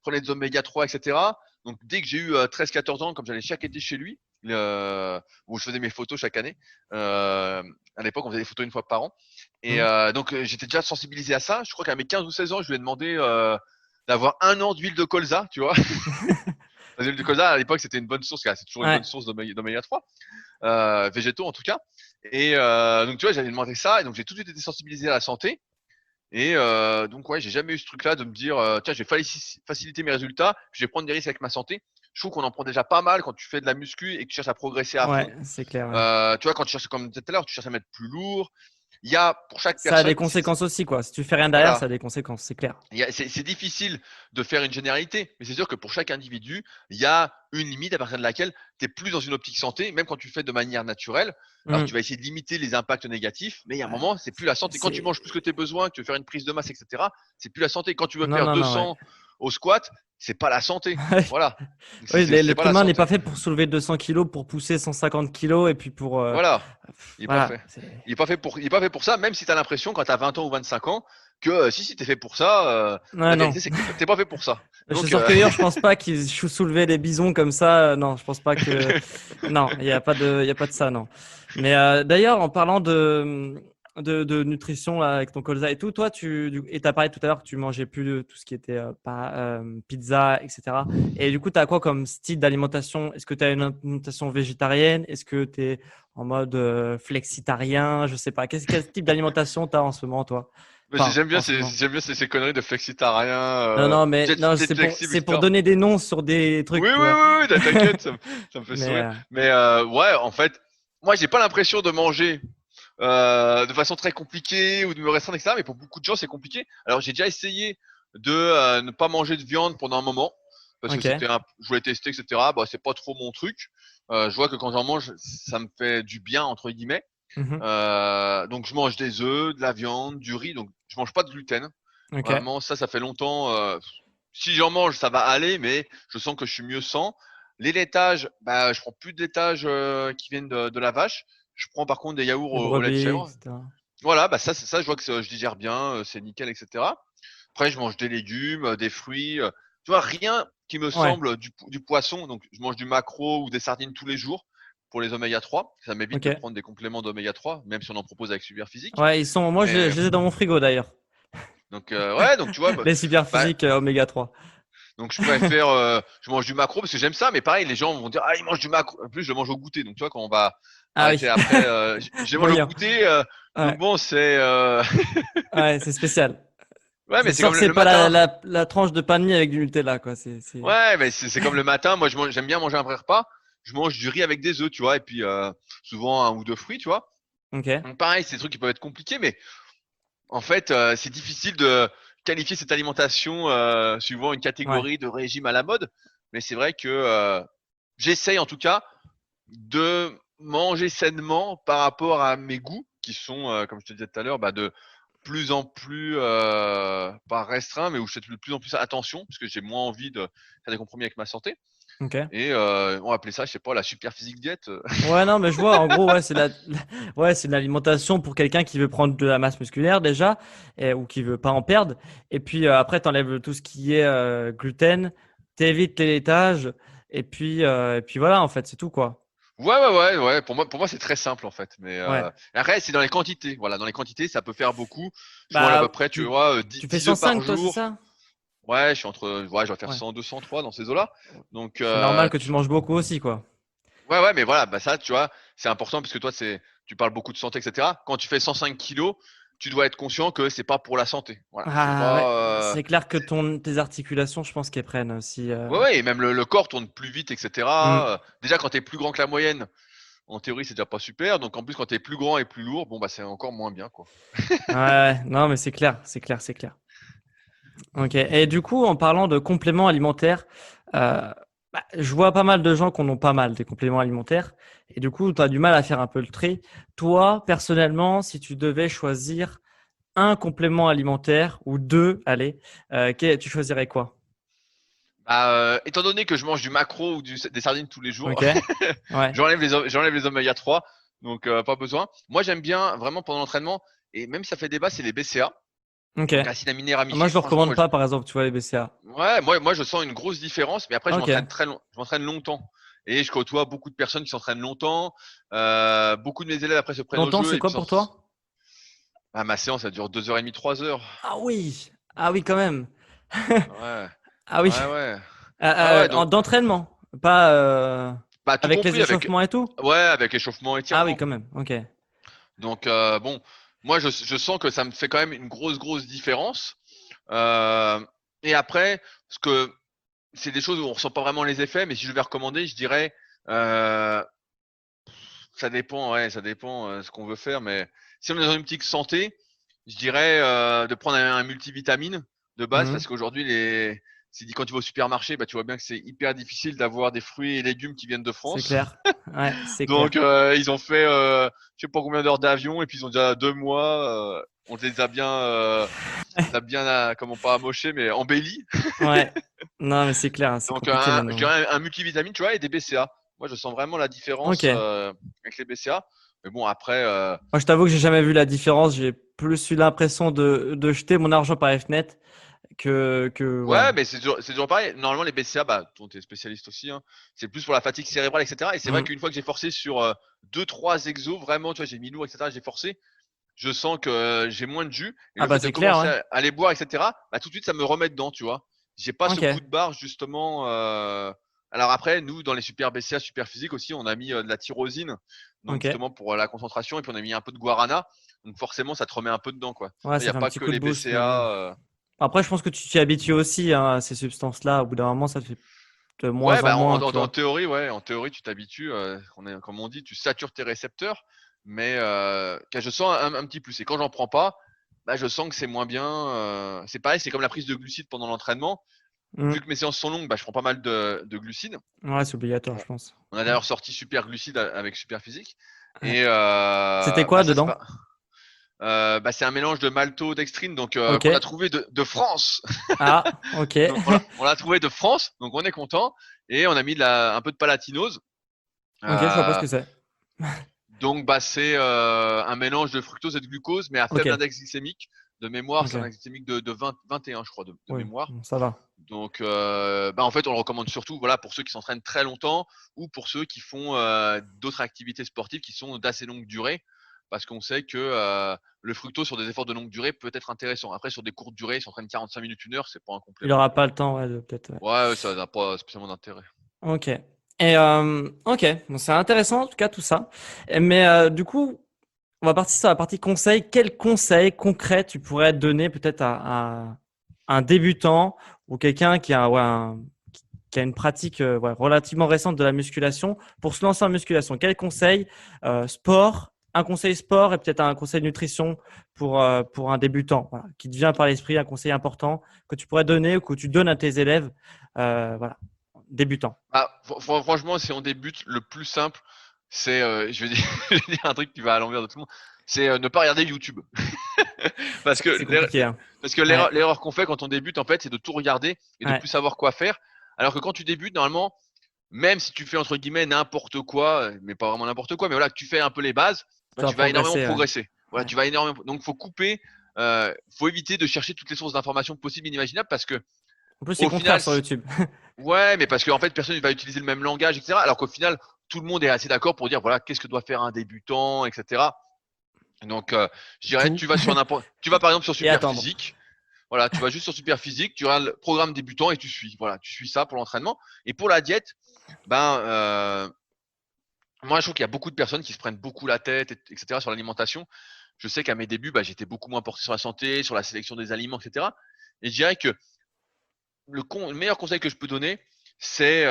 prenait des oméga 3, etc. Donc dès que j'ai eu 13-14 ans, comme j'allais chaque été chez lui, où je faisais mes photos chaque année, à l'époque on faisait des photos une fois par an, et Mm. donc j'étais déjà sensibilisé à ça. Je crois qu'à mes 15 ou 16 ans, je lui ai demandé d'avoir 1 an d'huile de colza, tu vois. L'huile de colza à l'époque c'était une bonne source, c'est toujours une bonne Ouais. source d'oméga 3 végétaux en tout cas. Et donc tu vois, j'avais demandé ça, et donc j'ai tout de suite été sensibilisé à la santé. Et donc ouais, j'ai jamais eu ce truc-là de me dire tiens, je vais faciliter mes résultats, je vais prendre des risques avec ma santé. Je trouve qu'on en prend déjà pas mal quand tu fais de la muscu et que tu cherches à progresser à fond. Ouais, c'est clair. Ouais. Tu vois, quand tu cherches, comme tout à l'heure, tu cherches à mettre plus lourd. Il y a pour chaque Ça a des personne, conséquences aussi, quoi. Si tu fais rien derrière, voilà, ça a des conséquences, c'est clair. c'est difficile de faire une généralité, mais c'est sûr que pour chaque individu, il y a une limite à partir de laquelle tu es plus dans une optique santé, même quand tu le fais de manière naturelle. Alors Hmm. tu vas essayer de limiter les impacts négatifs, mais il y a un Ouais, moment, c'est plus la santé. Quand tu c'est... manges plus que tes besoins, que tu veux faire une prise de masse, etc., c'est plus la santé. Quand tu veux Non, faire non, non, ouais. 200 au squat, c'est pas la santé. Voilà. Oui, C'est pas l'être la humain n'est pas santé. fait pour soulever 200 kilos, pour pousser 150 kilos et puis pour. Voilà. Il est pas Voilà. fait. Il est pas fait pour ça, même si tu as l'impression quand tu as 20 ans ou 25 ans que si t'es fait pour ça, Ouais, la non. vérité c'est que t'es pas fait pour ça. Donc Chasseur-cueilleur, je pense pas qu'ils soulevaient des bisons comme ça. Non, je pense pas que. Non, il y a pas de ça, non. Mais d'ailleurs, en parlant de nutrition là, avec ton colza et tout, toi, et t'as parlé tout à l'heure que tu mangeais plus de tout ce qui était pizza, etc. Et du coup, tu as quoi comme style d'alimentation? Est-ce que tu as une alimentation végétarienne? Est-ce que tu es en mode flexitarien? Je sais pas. Quel type d'alimentation tu as en ce moment, toi? mais Enfin, j'aime bien en ce moment. ces conneries de flexitarien, Non, non, mais non, diète flexible, c'est pour etc. donner des noms sur des Oui, trucs, oui, tu vois. oui, oui, t'inquiète, ça me fait Mais sourire. Mais ouais, en fait, moi j'ai pas l'impression de manger de façon très compliquée ou de me restreindre, etc. Mais pour beaucoup de gens, c'est compliqué. Alors j'ai déjà essayé de ne pas manger de viande pendant un moment parce que ok. je voulais tester, etc. Bah, c'est pas trop mon truc. Je vois que quand j'en mange, ça me fait du bien entre guillemets. Mhm. Donc je mange des œufs, de la viande, du riz. Donc je mange pas de gluten. Ok. Vraiment, ça fait longtemps. Si j'en mange, ça va aller, mais je sens que je suis mieux sans. Les laitages, bah, je prends plus de laitages qui viennent de la vache. Je prends par contre des yaourts Les au lait de brebis, chèvre. etc. Voilà, bah ça, je vois que je digère bien, c'est nickel, etc. Après, je mange des légumes, des fruits. Tu vois, rien qui me Ouais. semble du poisson. Donc, je mange du maquereau ou des sardines tous les jours pour les oméga 3. Ça m'évite Ok. de prendre des compléments d'oméga 3, même si on en propose avec Super Physique. Ouais, ils sont. Moi, Mais je les ai dans mon frigo d'ailleurs. donc, ouais, donc tu vois, Les super bah, physiques Oméga 3. donc je préfère, je mange du maquereau parce que j'aime ça. Mais pareil, les gens vont dire, ah, ils mangent du maquereau. En plus, je le mange au goûter. Donc, tu vois, quand on va Ah arrêter oui. après, je les mange au Moyen. goûter. Donc Ouais. bon, c'est Ouais, c'est spécial. ouais, C'est mais c'est sûr comme que c'est le pas matin. la tranche de pain de mie avec du Nutella, quoi. Ouais, mais c'est comme le matin. Moi, j'aime bien manger un vrai repas. Je mange du riz avec des œufs, tu vois, et puis souvent un ou deux fruits, tu vois. Ok. Donc pareil, c'est des trucs qui peuvent être compliqués, mais en fait, c'est difficile de qualifier cette alimentation suivant une Ouais. catégorie de régime à la mode. Mais c'est vrai que j'essaye en tout cas de manger sainement par rapport à mes goûts, qui sont, comme je te disais tout à l'heure, bah, de plus en plus pas restreint, mais où je fais de plus en plus attention, parce que j'ai moins envie de faire des compromis avec ma santé. Ok. Et on va appeler ça, je sais pas, la super physique diète. Ouais, non, mais je vois. En gros, ouais, ouais, c'est une alimentation pour quelqu'un qui veut prendre de la masse musculaire déjà, ou qui veut pas en perdre. Et puis après, t'enlèves tout ce qui est gluten, t'évites les laitages, et puis voilà, en fait, c'est tout, quoi. Ouais, ouais, ouais, ouais. Pour moi, c'est très simple en fait. Mais Ouais. après, c'est dans les quantités. Voilà, dans les quantités, ça peut faire beaucoup. Je mange à peu Bah, près, tu vois, 10, tu fais 10 œufs par 105, toi, c'est jour. ça? Ouais, je suis entre, ouais, je vais faire Ouais. 102, 103 dans ces eaux-là. Donc, C'est normal que tu manges beaucoup aussi, quoi. ouais, ouais, mais voilà, bah ça, tu vois, c'est important puisque toi, tu parles beaucoup de santé, etc. Quand tu fais 105 kilos, tu dois être conscient que c'est pas pour la santé. Voilà, c'est Ah ouais, pas. c'est clair que tes articulations, je pense qu'elles prennent aussi. Ouais, ouais, et même le corps tourne plus vite, Hmm. etc. Déjà, quand t'es plus grand que la moyenne, en théorie, c'est déjà pas super. Donc, en plus, quand t'es plus grand et plus lourd, bon, bah, c'est encore moins bien, quoi. Ouais, ouais, non, mais c'est clair, c'est clair, c'est clair. Ok. Et du coup, en parlant de compléments alimentaires, euh, je vois pas mal de gens qui en ont pas mal des compléments alimentaires. Et du coup, tu as du mal à faire un peu le tri. Toi, personnellement, si tu devais choisir un complément alimentaire ou deux, allez, tu choisirais quoi? Bah, étant donné que je mange du maquereau ou des sardines tous les jours, Ok. Ouais. j'enlève les oméga 3, donc pas besoin. Moi, j'aime bien vraiment pendant l'entraînement, et même si ça fait débat, c'est les BCA, Ok. donc acide aminé Moi, ramifié. je le Franchement, recommande pas, par exemple, tu vois, les BCA. ouais, moi, je sens une grosse différence, mais après, Ok. je m'entraîne longtemps, et je côtoie beaucoup de personnes qui s'entraînent longtemps. Beaucoup de mes élèves après se prennent au Longtemps, jeu c'est et puis quoi pour toi? ah, ma séance, ça dure 2h30, 3 heures. Ah oui. Ah oui, quand même. Ouais, Ah oui. ouais, ouais, ouais, ouais. Donc, D'entraînement, pas bah, tout avec les compris avec, échauffements et tout? ouais, avec échauffement, Ah oui, étirement. quand même. Ok. Donc bon, moi, je sens que ça me fait quand même une grosse différence. Euh, et après, parce que c'est des choses où on ressent pas vraiment les effets, mais si je vais recommander, je dirais, euh, ça dépend, ouais, ça dépend ce qu'on veut faire. Mais si on est dans une petite santé, je dirais de prendre un multivitamine de base, Mhm. parce qu'aujourd'hui, quand tu vas au supermarché, bah, tu vois bien que c'est hyper difficile d'avoir des fruits et légumes qui viennent de C'est France. clair. Ouais, c'est clair. Donc, ils ont fait, je sais pas combien d'heures d'avion, et puis ils ont déjà 2 mois. On les a bien, comment pas amochés, mais embellis. Ouais. Non, mais c'est clair, hein, c'est Donc, compliqué je maintenant. dirais un multivitamine, tu vois, et des BCA. Moi, je sens vraiment la différence Ok. avec les BCA. Mais bon, après, Moi, je t'avoue que j'ai jamais vu la différence. J'ai plus eu l'impression de jeter mon argent par les fenêtres ouais, voilà. mais c'est toujours pareil. Normalement, les BCA, bah, toi, t'es spécialiste aussi, hein, c'est plus pour la fatigue cérébrale, etc. Et c'est vrai Mhm. qu'une fois que j'ai forcé sur 2, 3 exos, vraiment, tu vois, j'ai mis lourd, etc., j'ai forcé, je sens que j'ai moins de jus. Et Ah le bah fait de c'est clair, commencer ouais. à les boire, etc., bah, tout de suite, ça me remet dedans, tu vois. J'ai pas ce Ok. coup de barre, justement. Alors après, nous, dans les super BCA, super physique aussi, on a mis de la tyrosine, donc Ok. justement pour la concentration, et puis on a mis un peu de guarana. Donc forcément, ça te remet un peu dedans, quoi. Ouais, Il n'y ça a fait un pas petit que coup de les boost, mais bon. BCA. Après, je pense que tu t'y habitues aussi, hein, à ces substances-là. Au bout d'un moment, ça te fait de moins Ouais, en bah moins, tu en vois. théorie, ouais, en théorie, tu t'habitues. Comme on dit, tu satures tes récepteurs, mais quand je sens un petit plus. Et quand j'en prends pas, bah, je sens que c'est moins bien. C'est pareil, c'est comme la prise de glucides pendant l'entraînement. Mhm. Vu que mes séances sont longues, bah, je prends pas mal de glucides. Ouais, c'est obligatoire, On, je pense. on a Ouais. d'ailleurs sorti Super Glucides avec Super Physique. Ouais. Et C'était quoi bah, ça, c'est dedans? pas. Bah, c'est un mélange de maltodextrine, donc Ok. qu'on a trouvé de France. Ah, ok. Donc on l'a trouvé de France, donc on est content. Et on a mis un peu de palatinose. Ok, je vois pas ce Euh, que c'est. Donc, bah, c'est un mélange de fructose et de glucose, mais à Ok. faible index glycémique. De mémoire, c'est un Ok. index glycémique de 20, 21, je crois, de Oui, mémoire. bon, ça va. Donc, bah, en fait, on le recommande surtout, voilà, pour ceux qui s'entraînent très longtemps ou pour ceux qui font d'autres activités sportives qui sont d'assez longue durée, parce qu'on sait que le fructose sur des efforts de longue durée peut être intéressant. Après, sur des courtes durées, si on s'entraîne 45 minutes, 1 heure, c'est pas un Il complément, aura quoi. pas le temps, ouais, de peut-être. Ouais. Ouais, ça n'a pas spécialement d'intérêt. Ok. Et ok, bon, c'est intéressant en tout cas tout ça. Mais du coup, on va partir sur la partie conseils. Quels conseils concrets tu pourrais donner peut-être à un débutant ou quelqu'un qui a une pratique ouais, relativement récente de la musculation pour se lancer en musculation? Quels conseils sport, un conseil sport et peut-être un conseil nutrition pour un débutant voilà, qui te vient par l'esprit, un conseil important que tu pourrais donner ou que tu donnes à tes élèves voilà, débutants. Ah, franchement, si on débute, le plus simple, c'est, je vais dire, je vais dire un truc qui va à l'envers de tout le monde, c'est ne pas regarder YouTube. Parce que C'est compliqué, hein. Ouais, l'erreur qu'on fait quand on débute, en fait, c'est de tout regarder et de ouais. plus savoir quoi faire. Alors que quand tu débutes, normalement, même si tu fais entre guillemets n'importe quoi, mais pas vraiment n'importe quoi, mais voilà, que tu fais un peu les bases, bah, Tu vas tu vas énormément progresser, ouais. progresser. Voilà, Ouais. tu vas énormément. Donc, faut couper, faut éviter de chercher toutes les sources d'informations possibles et inimaginables parce que En plus, c'est au contraire final, sur YouTube. ouais, mais parce qu'en fait, personne ne va utiliser le même langage, etc. Alors qu'au final, tout le monde est assez d'accord pour dire, voilà, qu'est-ce que doit faire un débutant, etc. Donc, je dirais, Tout tu vas par exemple sur et Super attendre. Physique. Voilà, tu vas juste sur Super Physique, tu regardes le programme débutant et tu suis. Voilà, tu suis ça pour l'entraînement. Et pour la diète, ben, moi, je trouve qu'il y a beaucoup de personnes qui se prennent beaucoup la tête, etc. sur l'alimentation. Je sais qu'à mes débuts, bah, j'étais beaucoup moins porté sur la santé, sur la sélection des aliments, etc. Et je dirais que le meilleur conseil que je peux donner, c'est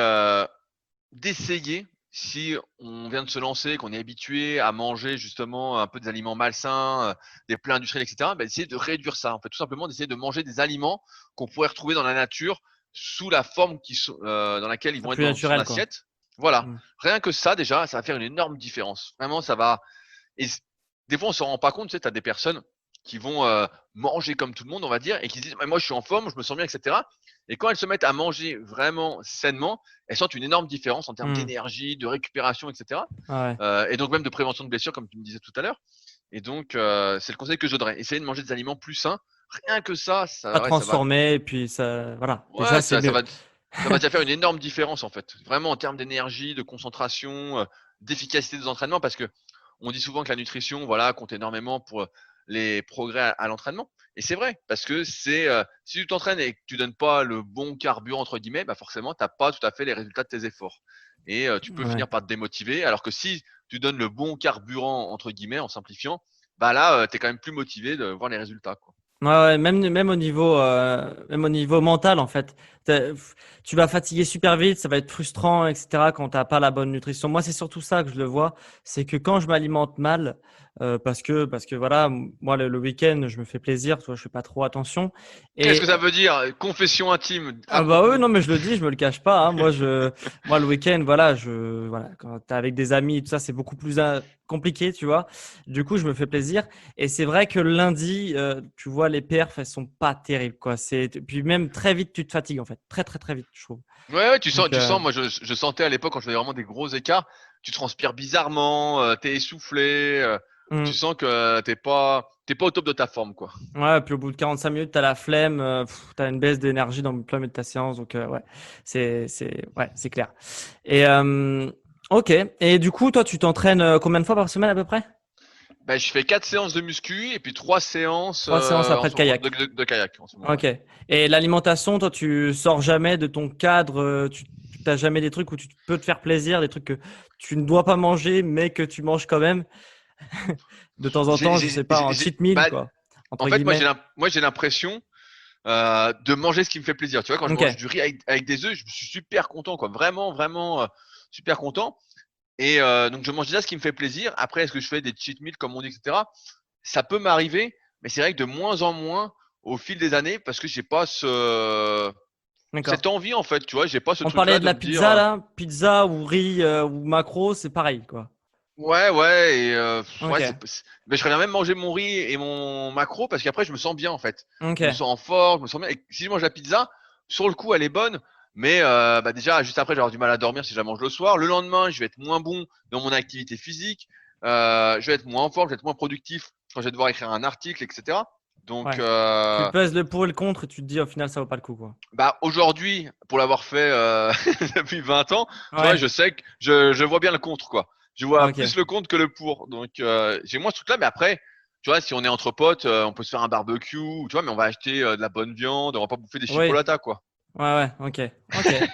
d'essayer, si on vient de se lancer, qu'on est habitué à manger justement un peu des aliments malsains, des plats industriels, etc., bah, d'essayer de réduire ça. En fait, tout simplement d'essayer de manger des aliments qu'on pourrait retrouver dans la nature sous la forme dans laquelle ils C'est vont être plus dans son naturel, quoi. assiette. Voilà. Mm. Rien que ça, déjà, ça va faire une énorme différence. Vraiment, ça va. Et des fois, on s'en rend pas compte. Tu sais, tu as des personnes qui vont manger comme tout le monde, on va dire, et qui se disent, moi, je suis en forme, je me sens bien, etc. Et quand elles se mettent à manger vraiment sainement, elles sentent une énorme différence en termes Mm. d'énergie, de récupération, etc. Ah ouais. Et donc même de prévention de blessures, comme tu me disais tout à l'heure. Et donc, c'est le conseil que je donnerais. Essayer de manger des aliments plus sains. Rien que Pas ouais, transformé, et puis ça, voilà. Déjà, ouais, c'est mieux. ça va déjà faire une énorme différence en fait. Vraiment en termes d'énergie, de concentration, d'efficacité des entraînements, parce que on dit souvent que la nutrition, voilà, compte énormément pour les progrès à l'entraînement. Et c'est vrai, parce que si tu t'entraînes et que tu donnes pas le bon carburant entre guillemets, bah forcément, t'as pas tout à fait les résultats de tes efforts. Et tu peux Ouais. finir par te démotiver. Alors que si tu donnes le bon carburant entre guillemets, en simplifiant, bah là, tu es quand même plus motivé de voir les résultats, quoi. Ouais, même au niveau mental, en fait. Tu vas fatiguer super vite, ça va être frustrant, etc. quand t'as pas la bonne nutrition. Moi, c'est surtout ça que je le vois. C'est que quand je m'alimente mal, parce que voilà, moi, le week-end, je me fais plaisir, tu vois, je fais pas trop attention. Qu'est-ce que Et ça veut dire? Confession intime, ah bah oui, raconte-nous. non mais je le dis, je me le cache pas, hein. Moi le week-end, voilà, quand t'es avec des amis et tout ça, c'est beaucoup plus compliqué, tu vois. Du coup, je me fais plaisir. Et c'est vrai que lundi, tu vois, les perfs, elles sont pas terribles, quoi. Puis même très vite, tu te fatigues en fait, très très très vite, je trouve. Ouais, ouais, tu sens, Donc tu sens. Moi, je sentais à l'époque quand je faisais vraiment des gros écarts, tu transpires bizarrement, t'es essoufflé, tu hmm. sens que t'es pas au top de ta forme, quoi. Ouais, puis au bout de 45 minutes, t'as la flemme, t'as une baisse d'énergie dans le plein milieu de ta séance, donc ouais, c'est clair. Et ok. Et du coup, toi, tu t'entraînes combien de fois par semaine à peu près? Ben, je fais 4 séances de muscu et puis 3 séances 3 séances après de kayak. de kayak en ce moment. Ouais. Ok. Et l'alimentation, toi, tu sors jamais de ton cadre, tu t'as jamais des trucs où tu peux te faire plaisir, des trucs que tu ne dois pas manger, mais que tu manges quand même de temps en temps, je sais pas, en cheat meal, Bah, quoi, en entre fait, guillemets. moi, j'ai l'impression de manger ce qui me fait plaisir. Tu vois, quand je mange Ok. du riz avec des œufs, je suis super content, quoi. Vraiment, vraiment super content. Et donc, je mange déjà ce qui me fait plaisir. Après, est-ce que je fais des cheat meals, comme on dit, etc. Ça peut m'arriver, mais c'est vrai que de moins en moins au fil des années, parce que j'ai pas D'accord. cette envie, en fait. Tu vois, j'ai pas ce On parlait truc-là de de la me dire. pizza là, pizza ou riz ou macro, c'est pareil, quoi. Ouais, ouais, et ouais, Ok. mais je ferais même manger mon riz et mon macro parce qu'après je me sens bien en fait. Ok. Je me sens en forme, je me sens bien. Et si je mange la pizza, sur le coup elle est bonne, mais bah déjà juste après je vais avoir du mal à dormir si je la mange le soir. Le lendemain, je vais être moins bon dans mon activité physique, je vais être moins en forme, je vais être moins productif quand je vais devoir écrire un article, etc. Donc Ouais. Tu pèses le pour et le contre et tu te dis au final ça vaut pas le coup, quoi. bah aujourd'hui, pour l'avoir fait depuis 20 ans, tu vois, Ouais. je sais que je vois bien le contre, quoi. Je vois Ok. plus le contre que le pour. Donc j'ai moins ce truc-là, mais après, tu vois, si on est entre potes, on peut se faire un barbecue, tu vois, mais on va acheter de la bonne viande, on va pas bouffer des Oui. chipolatas, quoi. Ouais, ouais. Ok. Ok.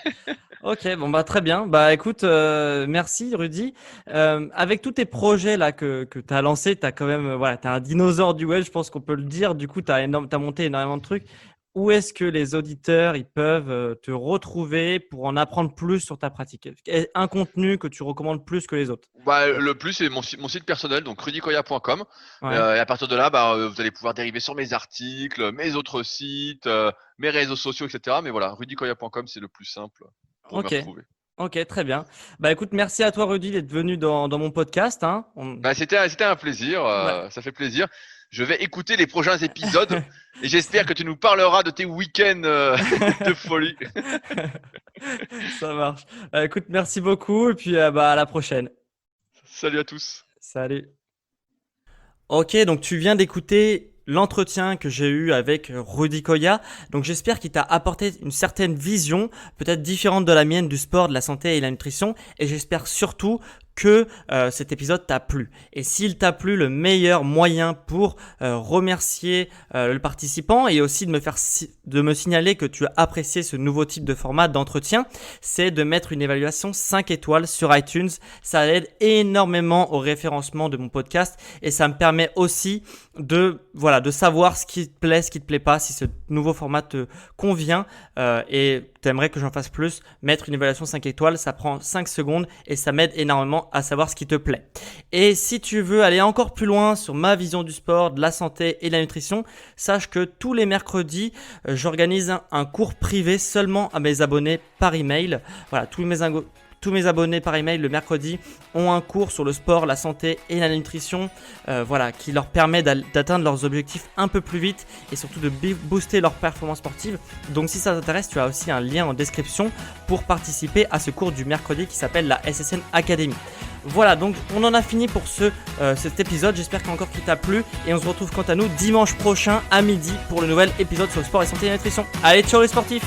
Ok, bon bah très bien. Bah écoute, merci Rudy. Avec tous tes projets là que tu as lancés, tu as quand même voilà, tu un dinosaure du web, je pense qu'on peut le dire. Du coup, t'as monté énormément de trucs. Où est-ce que les auditeurs ils peuvent te retrouver pour en apprendre plus sur ta pratique? Un contenu que tu recommandes plus que les autres, Bah, peut-être. le plus, c'est mon site personnel, donc rudicoya.com. Ouais. Et à partir de là, bah, vous allez pouvoir dériver sur mes articles, mes autres sites, mes réseaux sociaux, etc. Mais voilà, rudicoya.com, c'est le plus simple pour me Ok. retrouver. Ok, très bien. Bah écoute, merci à toi Rudy d'être venu dans mon podcast, hein. Bah, c'était un plaisir, Bah, ça fait plaisir. Je vais écouter les prochains épisodes et j'espère que tu nous parleras de tes week-ends de folie. ça marche. Bah, écoute, merci beaucoup et puis bah à la prochaine. Salut à tous. Salut. Ok, donc tu viens d'écouter l'entretien que j'ai eu avec Rudy Koya. Donc j'espère qu'il t'a apporté une certaine vision, peut-être différente de la mienne, du sport, de la santé et la nutrition. Et j'espère surtout que cet épisode t'a plu. Et s'il t'a plu, le meilleur moyen pour remercier le participant et aussi de me signaler que tu as apprécié ce nouveau type de format d'entretien, c'est de mettre une évaluation 5 étoiles sur iTunes. Ça aide énormément au référencement de mon podcast et ça me permet aussi de savoir ce qui te plaît, ce qui te plaît pas, si ce nouveau format te convient et tu aimerais que j'en fasse plus. Mettre une évaluation 5 étoiles, ça prend 5 secondes et ça m'aide énormément à savoir ce qui te plaît. Et si tu veux aller encore plus loin sur ma vision du sport, de la santé et de la nutrition, sache que tous les mercredis, j'organise un cours privé seulement à mes abonnés par email. Voilà, tous mes abonnés par email le mercredi ont un cours sur le sport, la santé et la nutrition qui leur permet d'atteindre leurs objectifs un peu plus vite et surtout de booster leur performance sportive. Donc si ça t'intéresse, tu as aussi un lien en description pour participer à ce cours du mercredi qui s'appelle la SSN Academy. Voilà, donc on en a fini pour cet épisode. J'espère qu'encore qu'il t'a plu et on se retrouve quant à nous dimanche prochain à midi pour le nouvel épisode sur le sport et santé et la nutrition. Allez, ciao les sportifs!